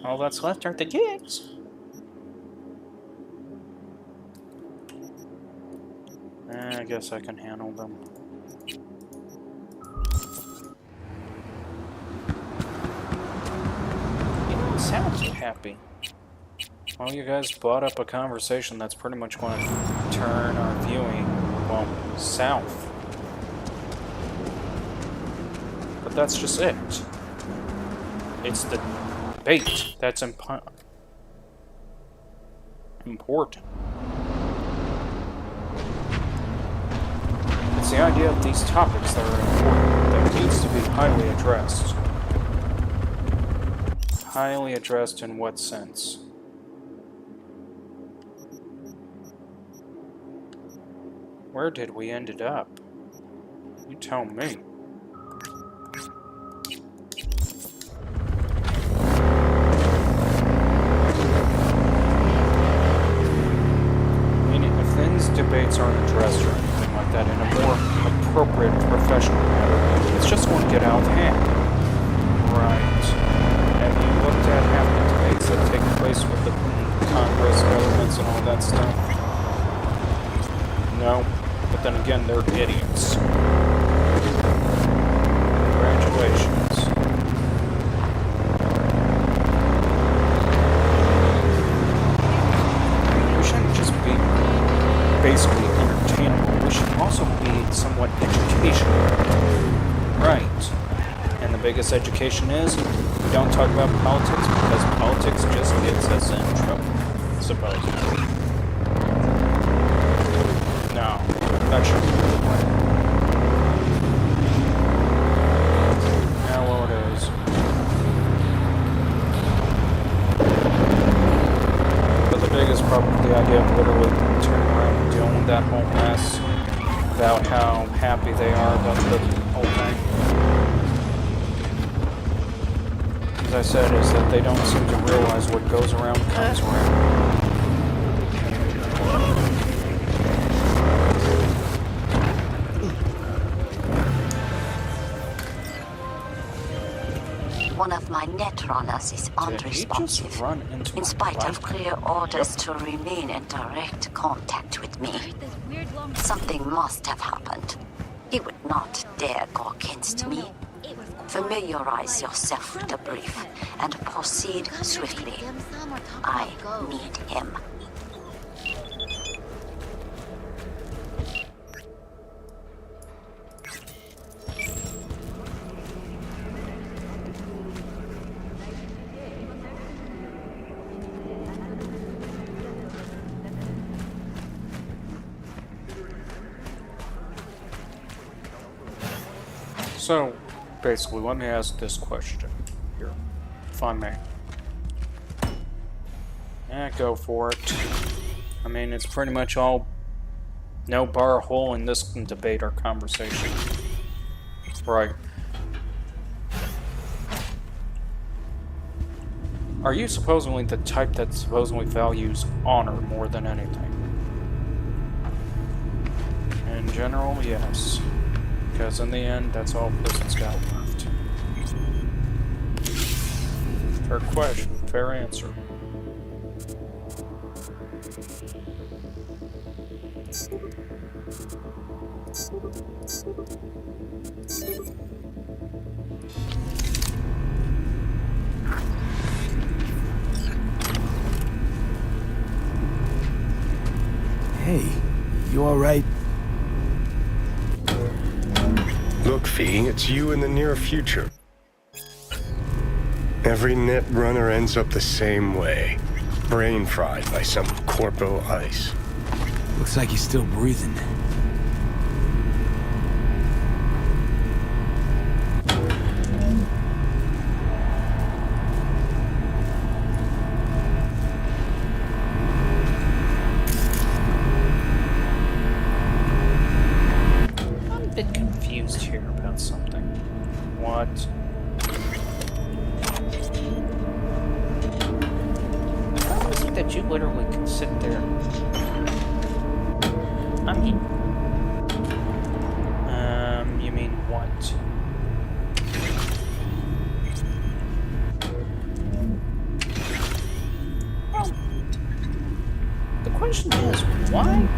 All that's left are the jigs. I guess I can handle them. You don't sound too happy. Well, you guys brought up a conversation that's pretty much going to turn our viewing, well, south. But that's just it. It's the bait that's important. It's the idea of these topics that are important, that needs to be highly addressed. Highly addressed in what sense? Where did we end up? You tell me. I mean, if these debates aren't addressed or anything like that in a more appropriate professional manner, it's just going to get out of hand. Right. Have you looked at half the debates that take place with the Congress, governments, and all that stuff? No. But then again, they're idiots. Congratulations. We shouldn't just be basically entertainable. We should also be somewhat educational. Right. And the biggest education is, we don't talk about politics because politics just gets us in trouble, supposedly. No, that shouldn't be the way. Yeah, well, it is. But the biggest problem with the idea of literally turning around and dealing with that whole mess about how happy they are about the whole thing, as I said, is that they don't seem to realize what goes around comes around. One of my net runners is unresponsive, in spite of clear orders to remain in direct contact with me. Something must have happened. He would not dare go against me. Familiarize yourself with the brief and proceed swiftly. I need him. So, basically, let me ask this question here, if I may. Go for it. I mean, it's pretty much all no bar hole in this debate or conversation. Right. Are you supposedly the type that supposedly values honor more than anything? In general, yes. Because in the end, that's all a person's got left. Fair question, fair answer. Hey, you alright? Look, Fee, it's you in the near future. Every net runner ends up the same way. Brain fried by some corpo ice. Looks like he's still breathing. Here about something. What? How is it that you literally can sit there? I mean... you mean what? Well, the question is, why?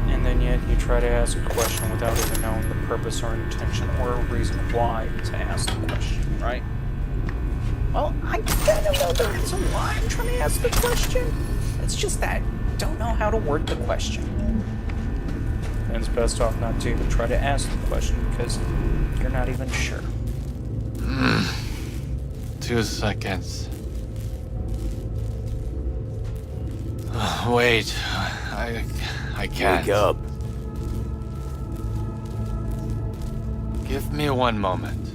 And then yet you try to ask a question without even knowing the purpose or intention or a reason why to ask the question, right? Well, I kind of know the reason why I'm trying to ask the question. It's just that I don't know how to word the question. And it's best off not to even try to ask the question because you're not even sure. 2 seconds. Wait, I can't. Wake up. Give me one moment.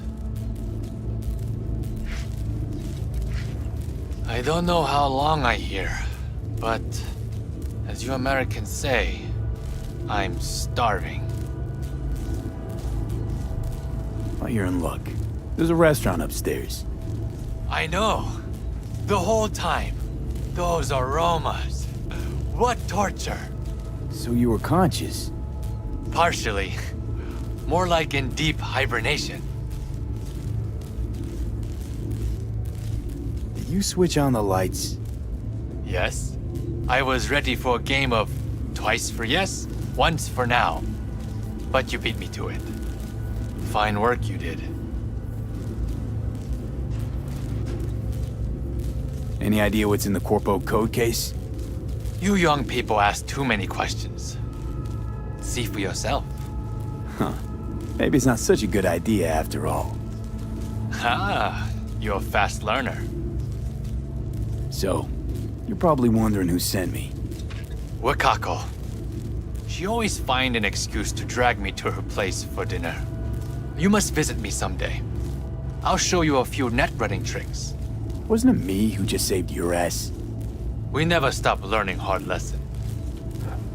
I don't know how long I here, but as you Americans say, I'm starving. Well, you're in luck. There's a restaurant upstairs. I know. The whole time. Those aromas. What torture. So you were conscious? Partially. More like in deep hibernation. Did you switch on the lights? Yes. I was ready for a game of twice for yes, once for now. But you beat me to it. Fine work you did. Any idea what's in the Corpo code case? You young people ask too many questions. See for yourself. Huh. Maybe it's not such a good idea after all. Ah, you're a fast learner. So, you're probably wondering who sent me. Wakako. She always find an excuse to drag me to her place for dinner. You must visit me someday. I'll show you a few net running tricks. Wasn't it me who just saved your ass? We never stop learning hard lessons.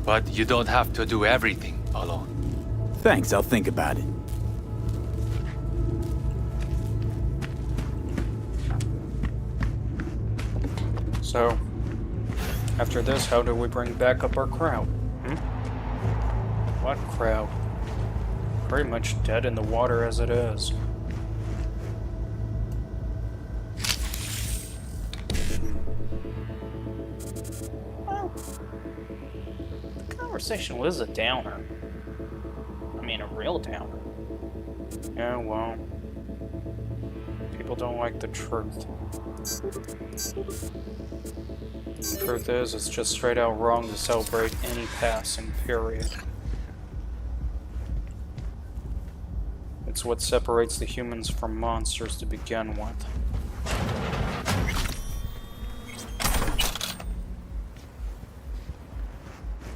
But you don't have to do everything alone. Thanks, I'll think about it. So, after this, how do we bring back up our crowd? What crowd? Pretty much dead in the water as it is. Well, the conversation was a downer. I mean, a real downer. Yeah, well, people don't like the truth. The truth is, it's just straight out wrong to celebrate any passing, period. It's what separates the humans from monsters to begin with.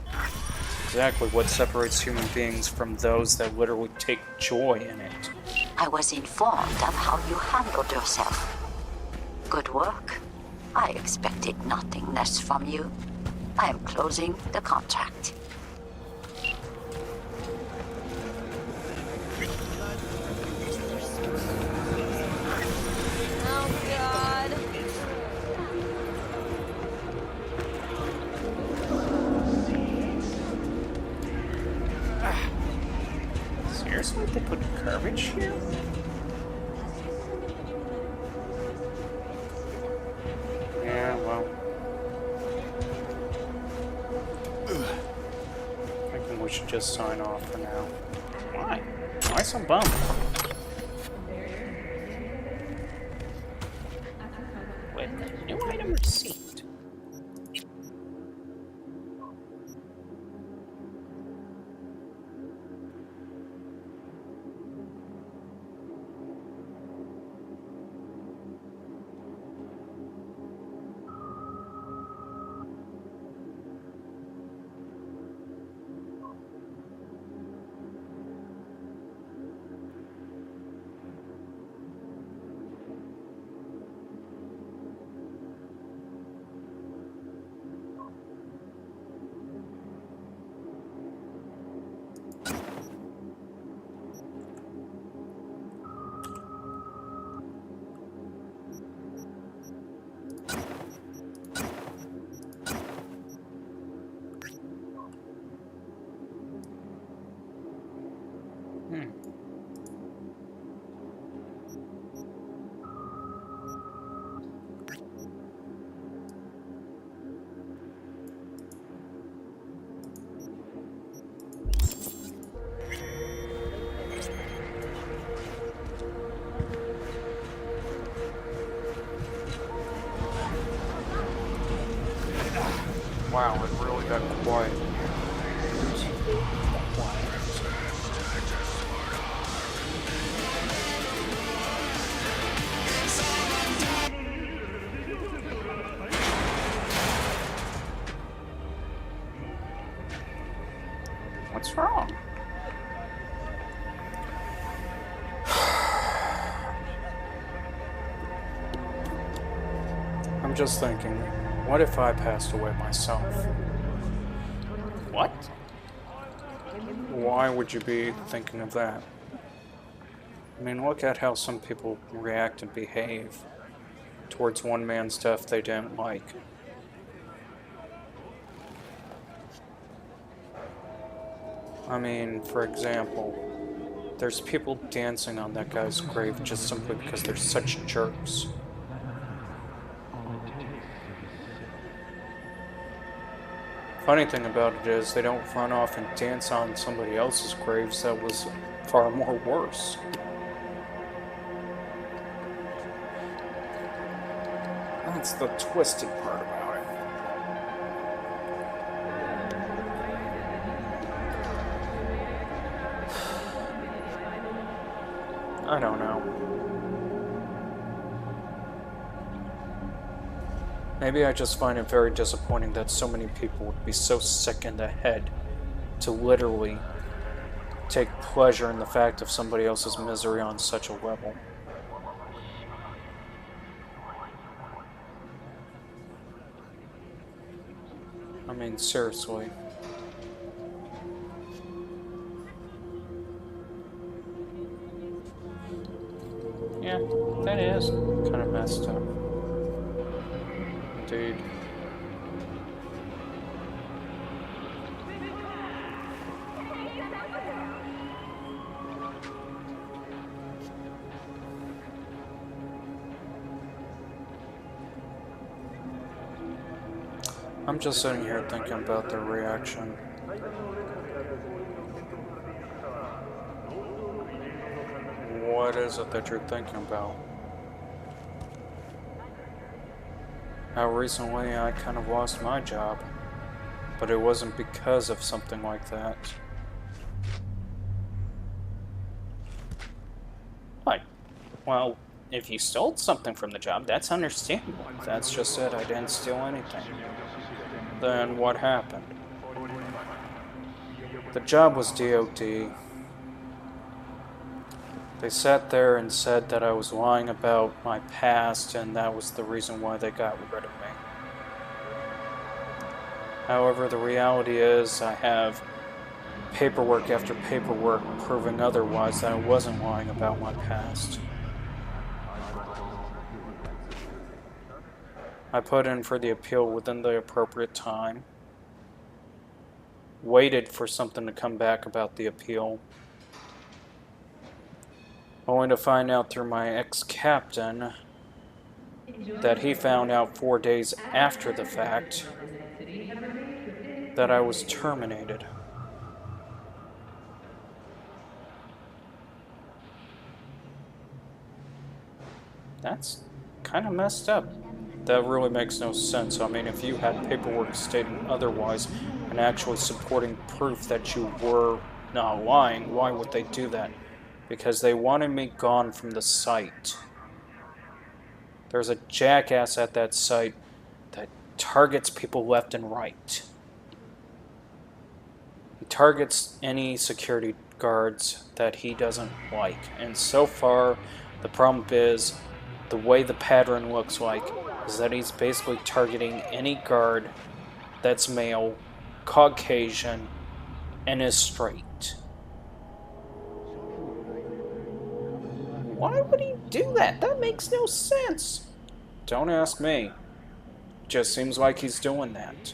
It's exactly what separates human beings from those that literally take joy in it. I was informed of how you handled yourself. Good work. I expected nothing less from you. I am closing the contract. Oh, God. Seriously? They put garbage here? Yeah, well. I think we should just sign off for now. Why? Why so bummed? Wait, new item received. Wow, it really got quiet. wrong? I'm just thinking, what if I passed away myself? What? Why would you be thinking of that? I mean, look at how some people react and behave towards one man's death they didn't like. I mean, for example, there's people dancing on that guy's grave just simply because they're such jerks. Funny thing about it is they don't run off and dance on somebody else's graves that was far more worse. That's the twisted part about it. I don't know. Maybe I just find it very disappointing that so many people would be so sick in the head to literally take pleasure in the fact of somebody else's misery on such a level. I mean, seriously. Yeah, that is kind of messed up. Indeed. I'm just sitting here thinking about their reaction. What is it that you're thinking about? How recently I kind of lost my job, but it wasn't because of something like that. What? Well, if you stole something from the job, that's understandable. That's just it, I didn't steal anything. Then what happened? The job was DOD. They sat there and said that I was lying about my past, and that was the reason why they got rid of me. However, the reality is I have paperwork after paperwork proving otherwise, that I wasn't lying about my past. I put in for the appeal within the appropriate time, waited for something to come back about the appeal, only to find out through my ex-captain that he found out 4 days after the fact that I was terminated. That's kind of messed up. That really makes no sense. I mean, if you had paperwork stating otherwise and actually supporting proof that you were not lying, why would they do that? Because they wanted me gone from the site. There's a jackass at that site that targets people left and right. He targets any security guards that he doesn't like. And so far, the problem is, the way the pattern looks like is that he's basically targeting any guard that's male, Caucasian, and is straight. Why would he do that? That makes no sense. Don't ask me. Just seems like he's doing that.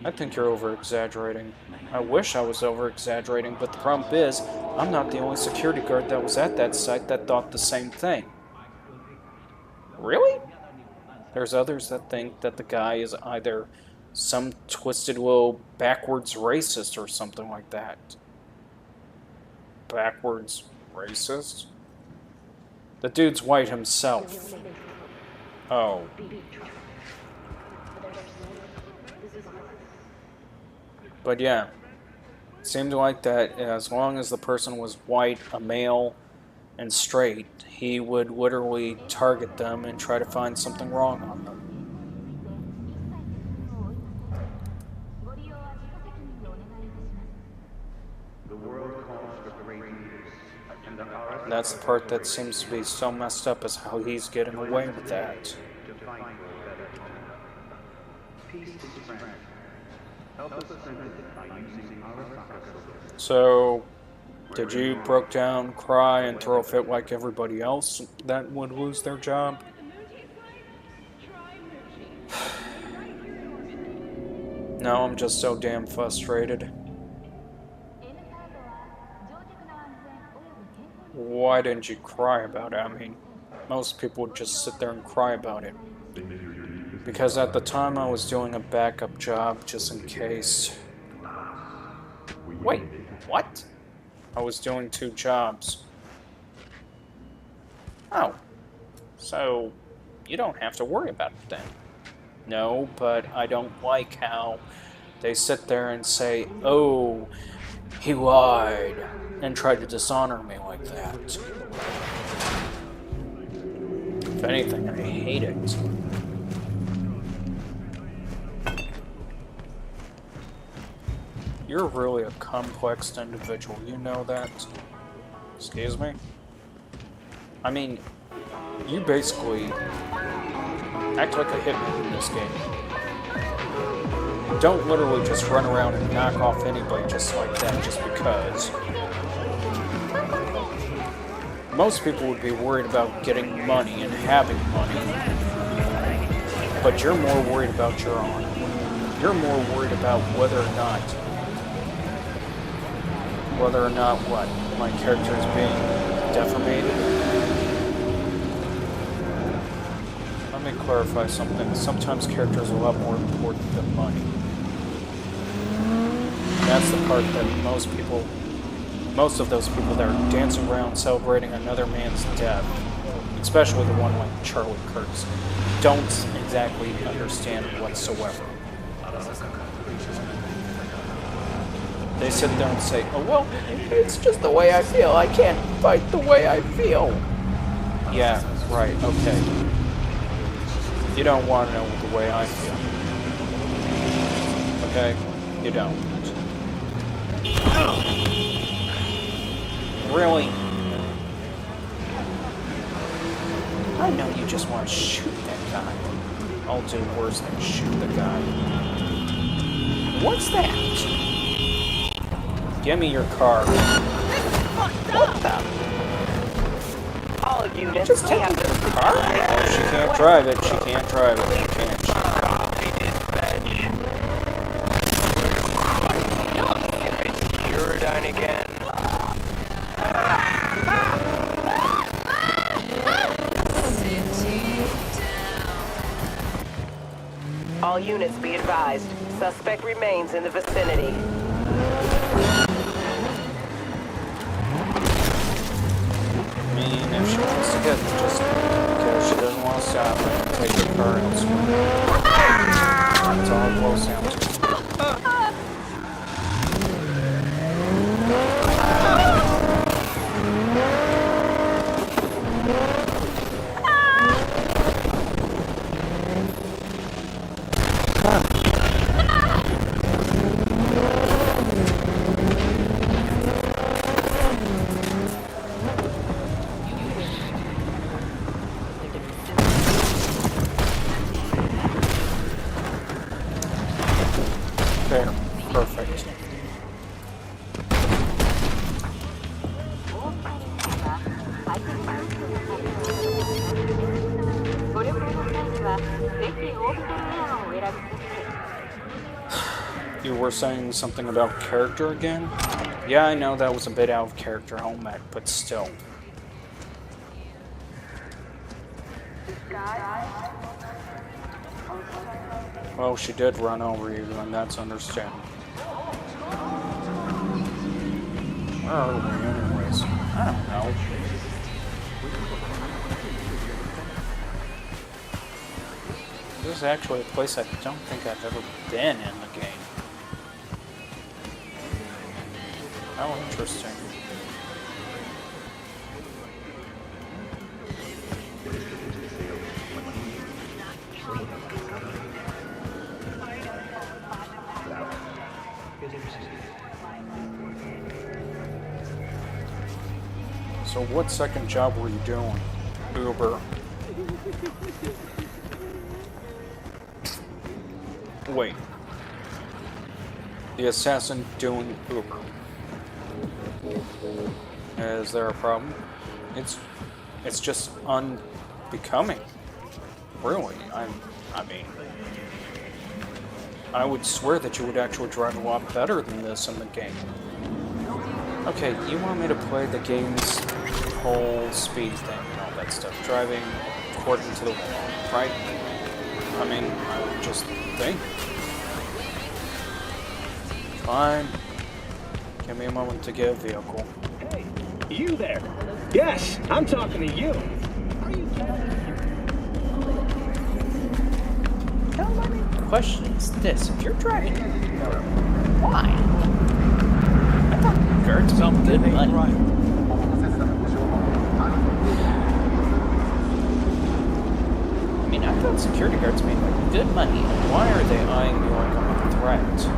I think you're over-exaggerating. I wish I was over-exaggerating, but the problem is, I'm not the only security guard that was at that site that thought the same thing. Really? There's others that think that the guy is either some twisted little backwards racist or something like that. Backwards racist? The dude's white himself. Oh. But yeah, it seemed like that as long as the person was white, a male, and straight, he would literally target them and try to find something wrong on them. And that's the part that seems to be so messed up, is how he's getting away with that. So, did you broke down, cry, and throw a fit like everybody else that would lose their job? No, I'm just so damn frustrated. Why didn't you cry about it? I mean, most people would just sit there and cry about it. Because at the time I was doing a backup job just in case. Wait, what? I was doing 2 jobs. Oh. So, you don't have to worry about it then. No, but I don't like how they sit there and say, oh, he lied, and try to dishonor me like that. If anything, I hate it. You're really a complex individual, you know that? Excuse me? I mean, you basically act like a hitman in this game. Don't literally just run around and knock off anybody just like that, just because. Most people would be worried about getting money and having money. But you're more worried about your honor. You're more worried about whether or not what? My character is being defamated? Let me clarify something. Sometimes characters are a lot more important than money. That's the part that most of those people that are dancing around celebrating another man's death, especially the one like Charlie Kirk's, don't exactly understand whatsoever. They sit there and say, oh, well, it's just the way I feel. I can't fight the way I feel. Yeah, right, okay. You don't want to know the way I feel. Okay? You don't. Really? I know you just want to shoot that guy. I'll do worse than shoot the guy. What's that? Give me your car. What the? All units, just take the car? Oh, she can't drive it. She can't drive it. Can't she? Uridine again. All units be advised. Suspect remains in the vicinity. I mean, if she wants to get just because she doesn't want to stop and take her car elsewhere. That's all it boils down to. There, perfect. You were saying something about character again? Yeah, I know that was a bit out of character, Helmet, but still. Well, she did run over you, and that's understandable. Where are we, anyways? I don't know. This is actually a place I don't think I've ever been in the game. How interesting. So what second job were you doing? Uber. Wait. The assassin doing Uber. Is there a problem? It's just unbecoming. Really, I mean, I would swear that you would actually drive a lot better than this in the game. Okay, you want me to play the game's whole speed thing and all that stuff, driving according to the law, right? I mean, I would just think. Fine. Give me a moment to get a vehicle. Hey, you there? Yes, I'm talking to you. The question is this: if you're driving, why? I thought guards made good money. I mean, I thought security guards made like good money. Why are they eyeing me like I'm a threat?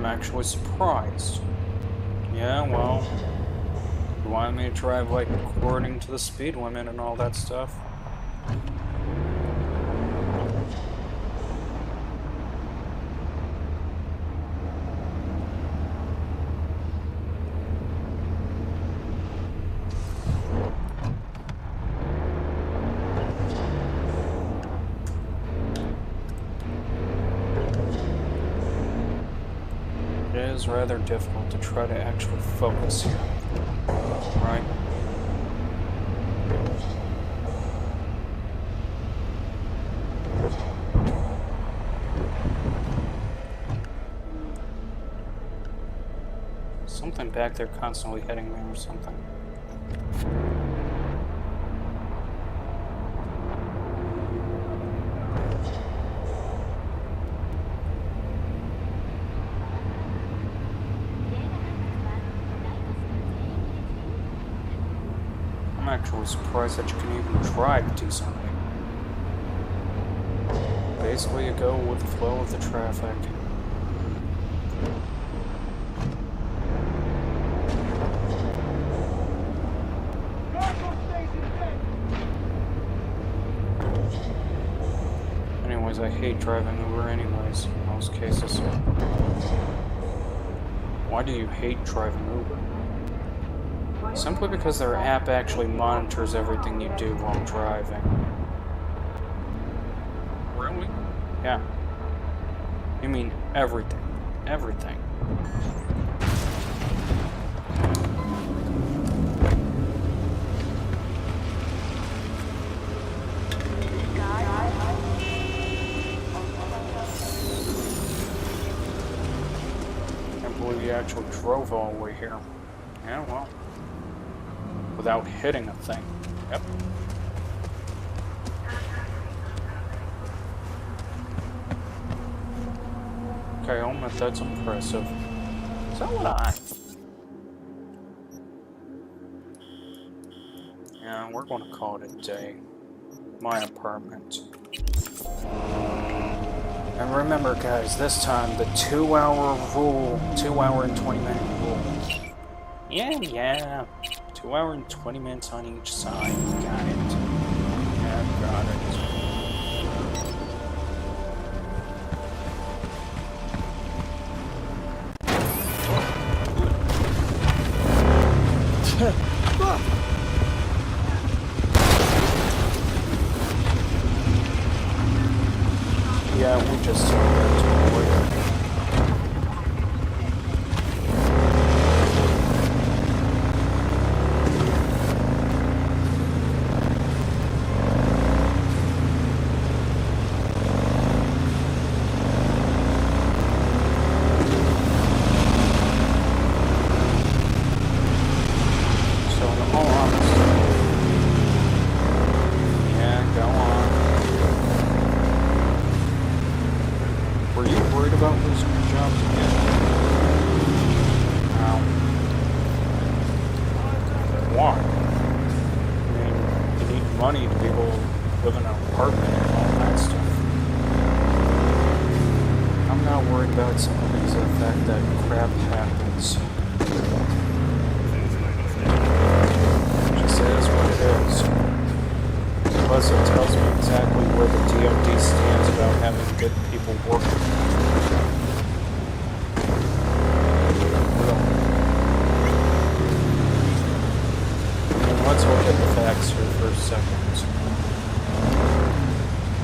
Actually surprised. Yeah, well, you want me to drive like according to the speed limit and all that stuff? It is rather difficult to try to actually focus here, right? Something back there constantly hitting me or something. I'm actually surprised that you can even drive decently. Basically, you go with the flow of the traffic. Anyways, I hate driving Uber anyways, in most cases. Why do you hate driving Uber? Simply because their app actually monitors everything you do while driving. Really? Yeah. You mean everything. Everything. Can't believe you actually drove all the way here. Yeah, well. Without hitting a thing. Yep. Okay, I'll admit that's impressive. So would I. Yeah, we're gonna call it a day. My apartment. And remember guys, this time the 2-hour rule, 2-hour and 20-minute rule. Yeah. 2 hours and 20 minutes on each side. Got it. Yeah, got it. Yeah, we just saw that totally.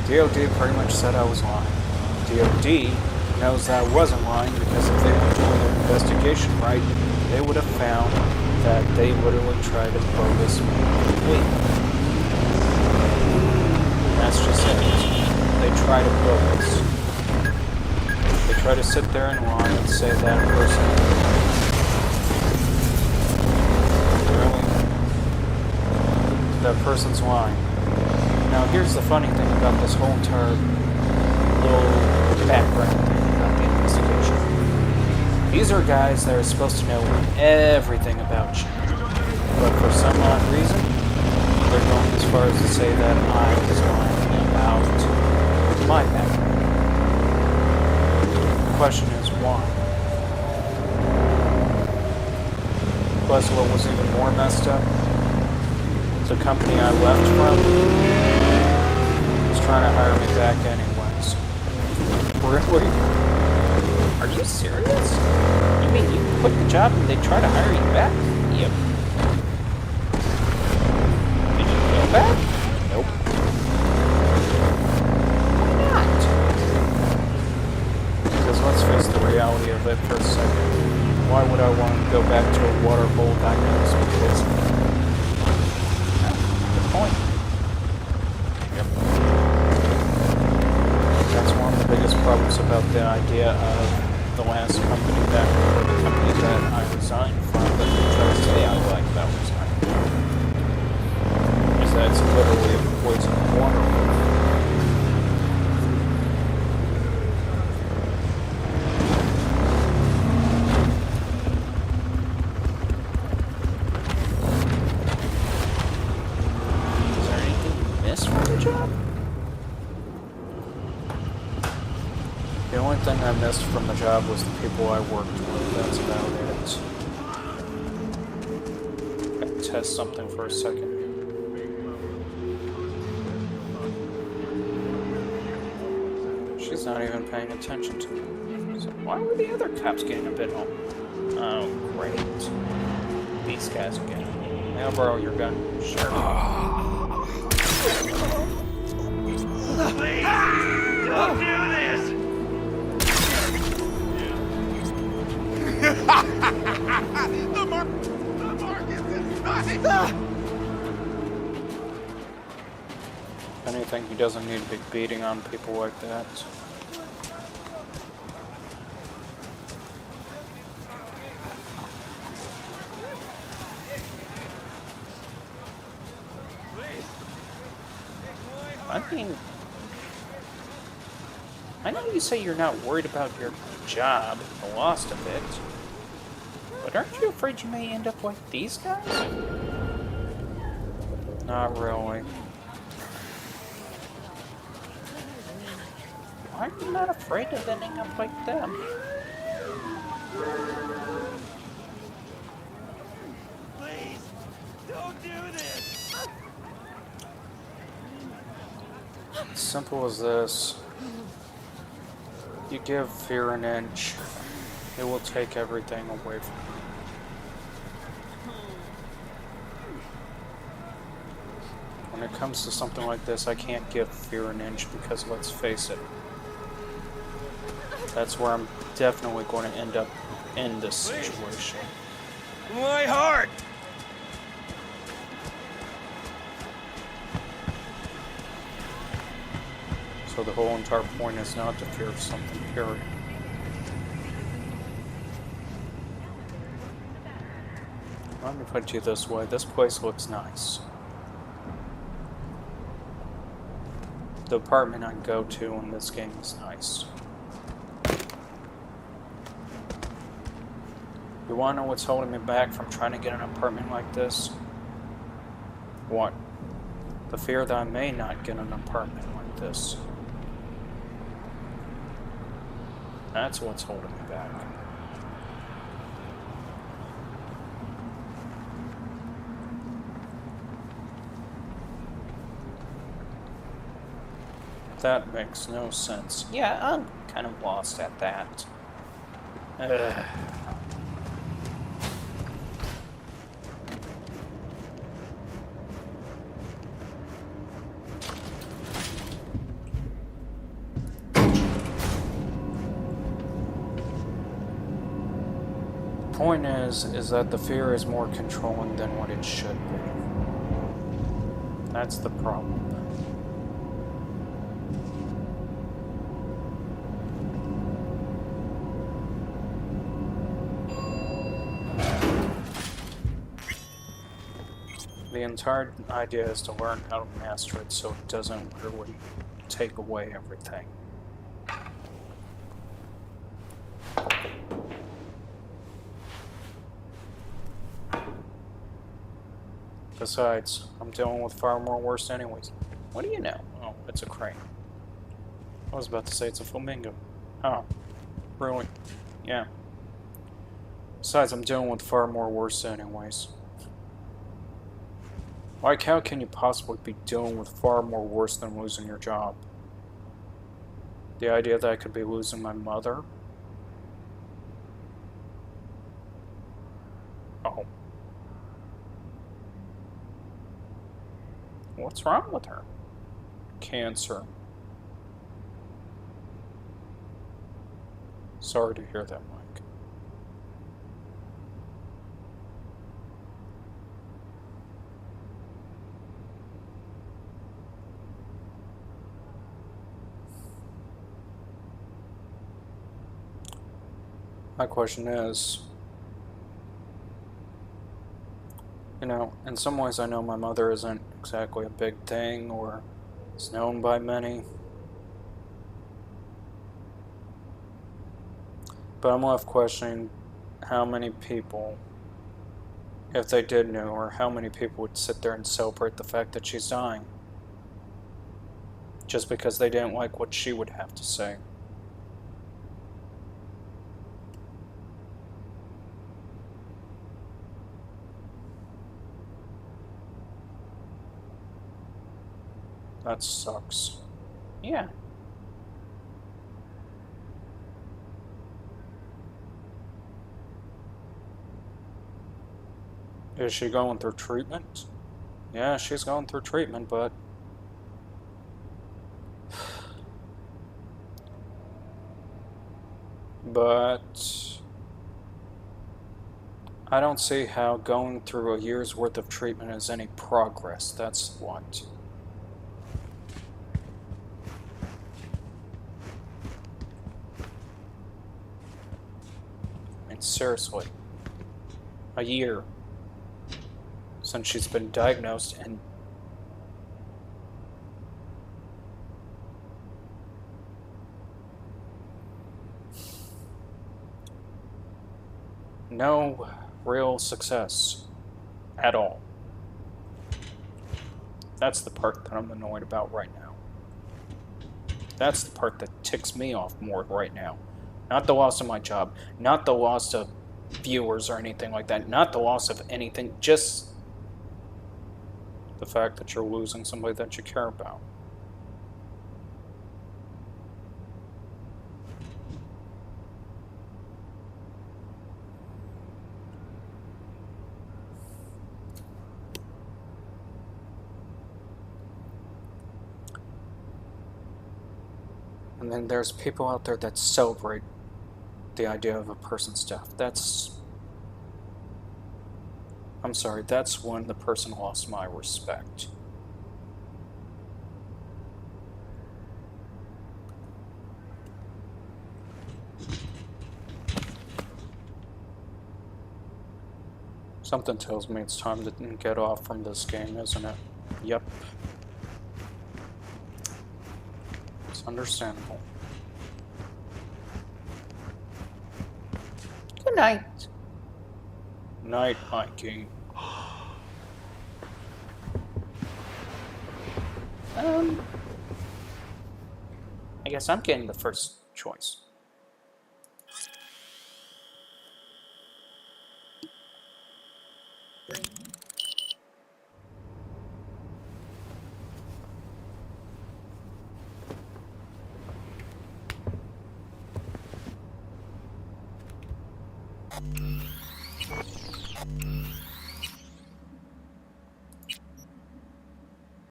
DOD pretty much said I was lying. DOD knows that I wasn't lying because if they were doing their investigation right, they would have found that they literally tried to bogus me. That's just it. They try to bogus. They try to sit there and lie and say that person really, that person's lying. Now, here's the funny thing about this whole entire little background thing about the investigation. These are guys that are supposed to know everything about you. But for some odd reason, they're going as far as to say that I was lying about my background. The question is, why? Plus, what was even more messed up? The company I left from trying to hire me back anyways. Really? Are you serious? You mean you quit the job and they try to hire you back? Yep. Did you go back? Nope. Why not? Because let's face the reality of it for a second. Why would I want to go back to a water hole I know is because the point. Biggest problems about the idea of the last company that, or the company that I resigned from, that they try to say I like about resigning, is that it's literally a poison water. Is there anything you missed from the job? The only thing I missed from the job was the people I worked with. That's about it. Gotta test something for a second. She's not even paying attention to me. So why were the other cops getting a bit home? Oh, great. These guys are getting it. May I borrow your gun? Sure. Please! Don't do this! the mark is inside! If anything, he doesn't need to be beating on people like that. I mean, I know you say you're not worried about your job, the loss of it, but aren't you afraid you may end up like these guys? Not really. Why are you not afraid of ending up like them? Please, don't do this! As simple as this. You give fear an inch, it will take everything away from you. When it comes to something like this, I can't give fear an inch because let's face it, That's where I'm definitely going to end up in this situation. My heart! So the whole entire point is not to fear something, period. Let me put it to you this way, this place looks nice. The apartment I go to in this game is nice. You wanna know what's holding me back from trying to get an apartment like this? What? The fear that I may not get an apartment like this. That's what's holding me back. That makes no sense. Yeah, I'm kind of lost at that. Ugh. Point is that the fear is more controlling than what it should be. That's the problem. The entire idea is to learn how to master it so it doesn't really take away everything. Besides, I'm dealing with far more worse anyways. What do you know? Oh, it's a crane. I was about to say it's a flamingo. Oh, really? Yeah. Besides, I'm dealing with far more worse anyways. Like, how can you possibly be dealing with far more worse than losing your job? The idea that I could be losing my mother? Oh. What's wrong with her? Cancer. Sorry to hear that, Mike. My question is, you know, in some ways I know my mother isn't exactly a big thing or is known by many. But I'm left questioning how many people, if they did know her, how many people would sit there and celebrate the fact that she's dying. Just because they didn't like what she would have to say. That sucks. Yeah. Is she going through treatment? Yeah, she's going through treatment, but... But... I don't see how going through a year's worth of treatment is any progress. That's what... Seriously, a year since she's been diagnosed, and no real success at all. That's the part that I'm annoyed about right now. That's the part that ticks me off more right now. Not the loss of my job, not the loss of viewers or anything like that, not the loss of anything, just the fact that you're losing somebody that you care about. And then there's people out there that celebrate the idea of a person's death. I'm sorry, that's when the person lost my respect. Something tells me it's time to get off from this game, isn't it? Yep. It's understandable. Good night. Night, Mikey. I guess I'm getting the first choice.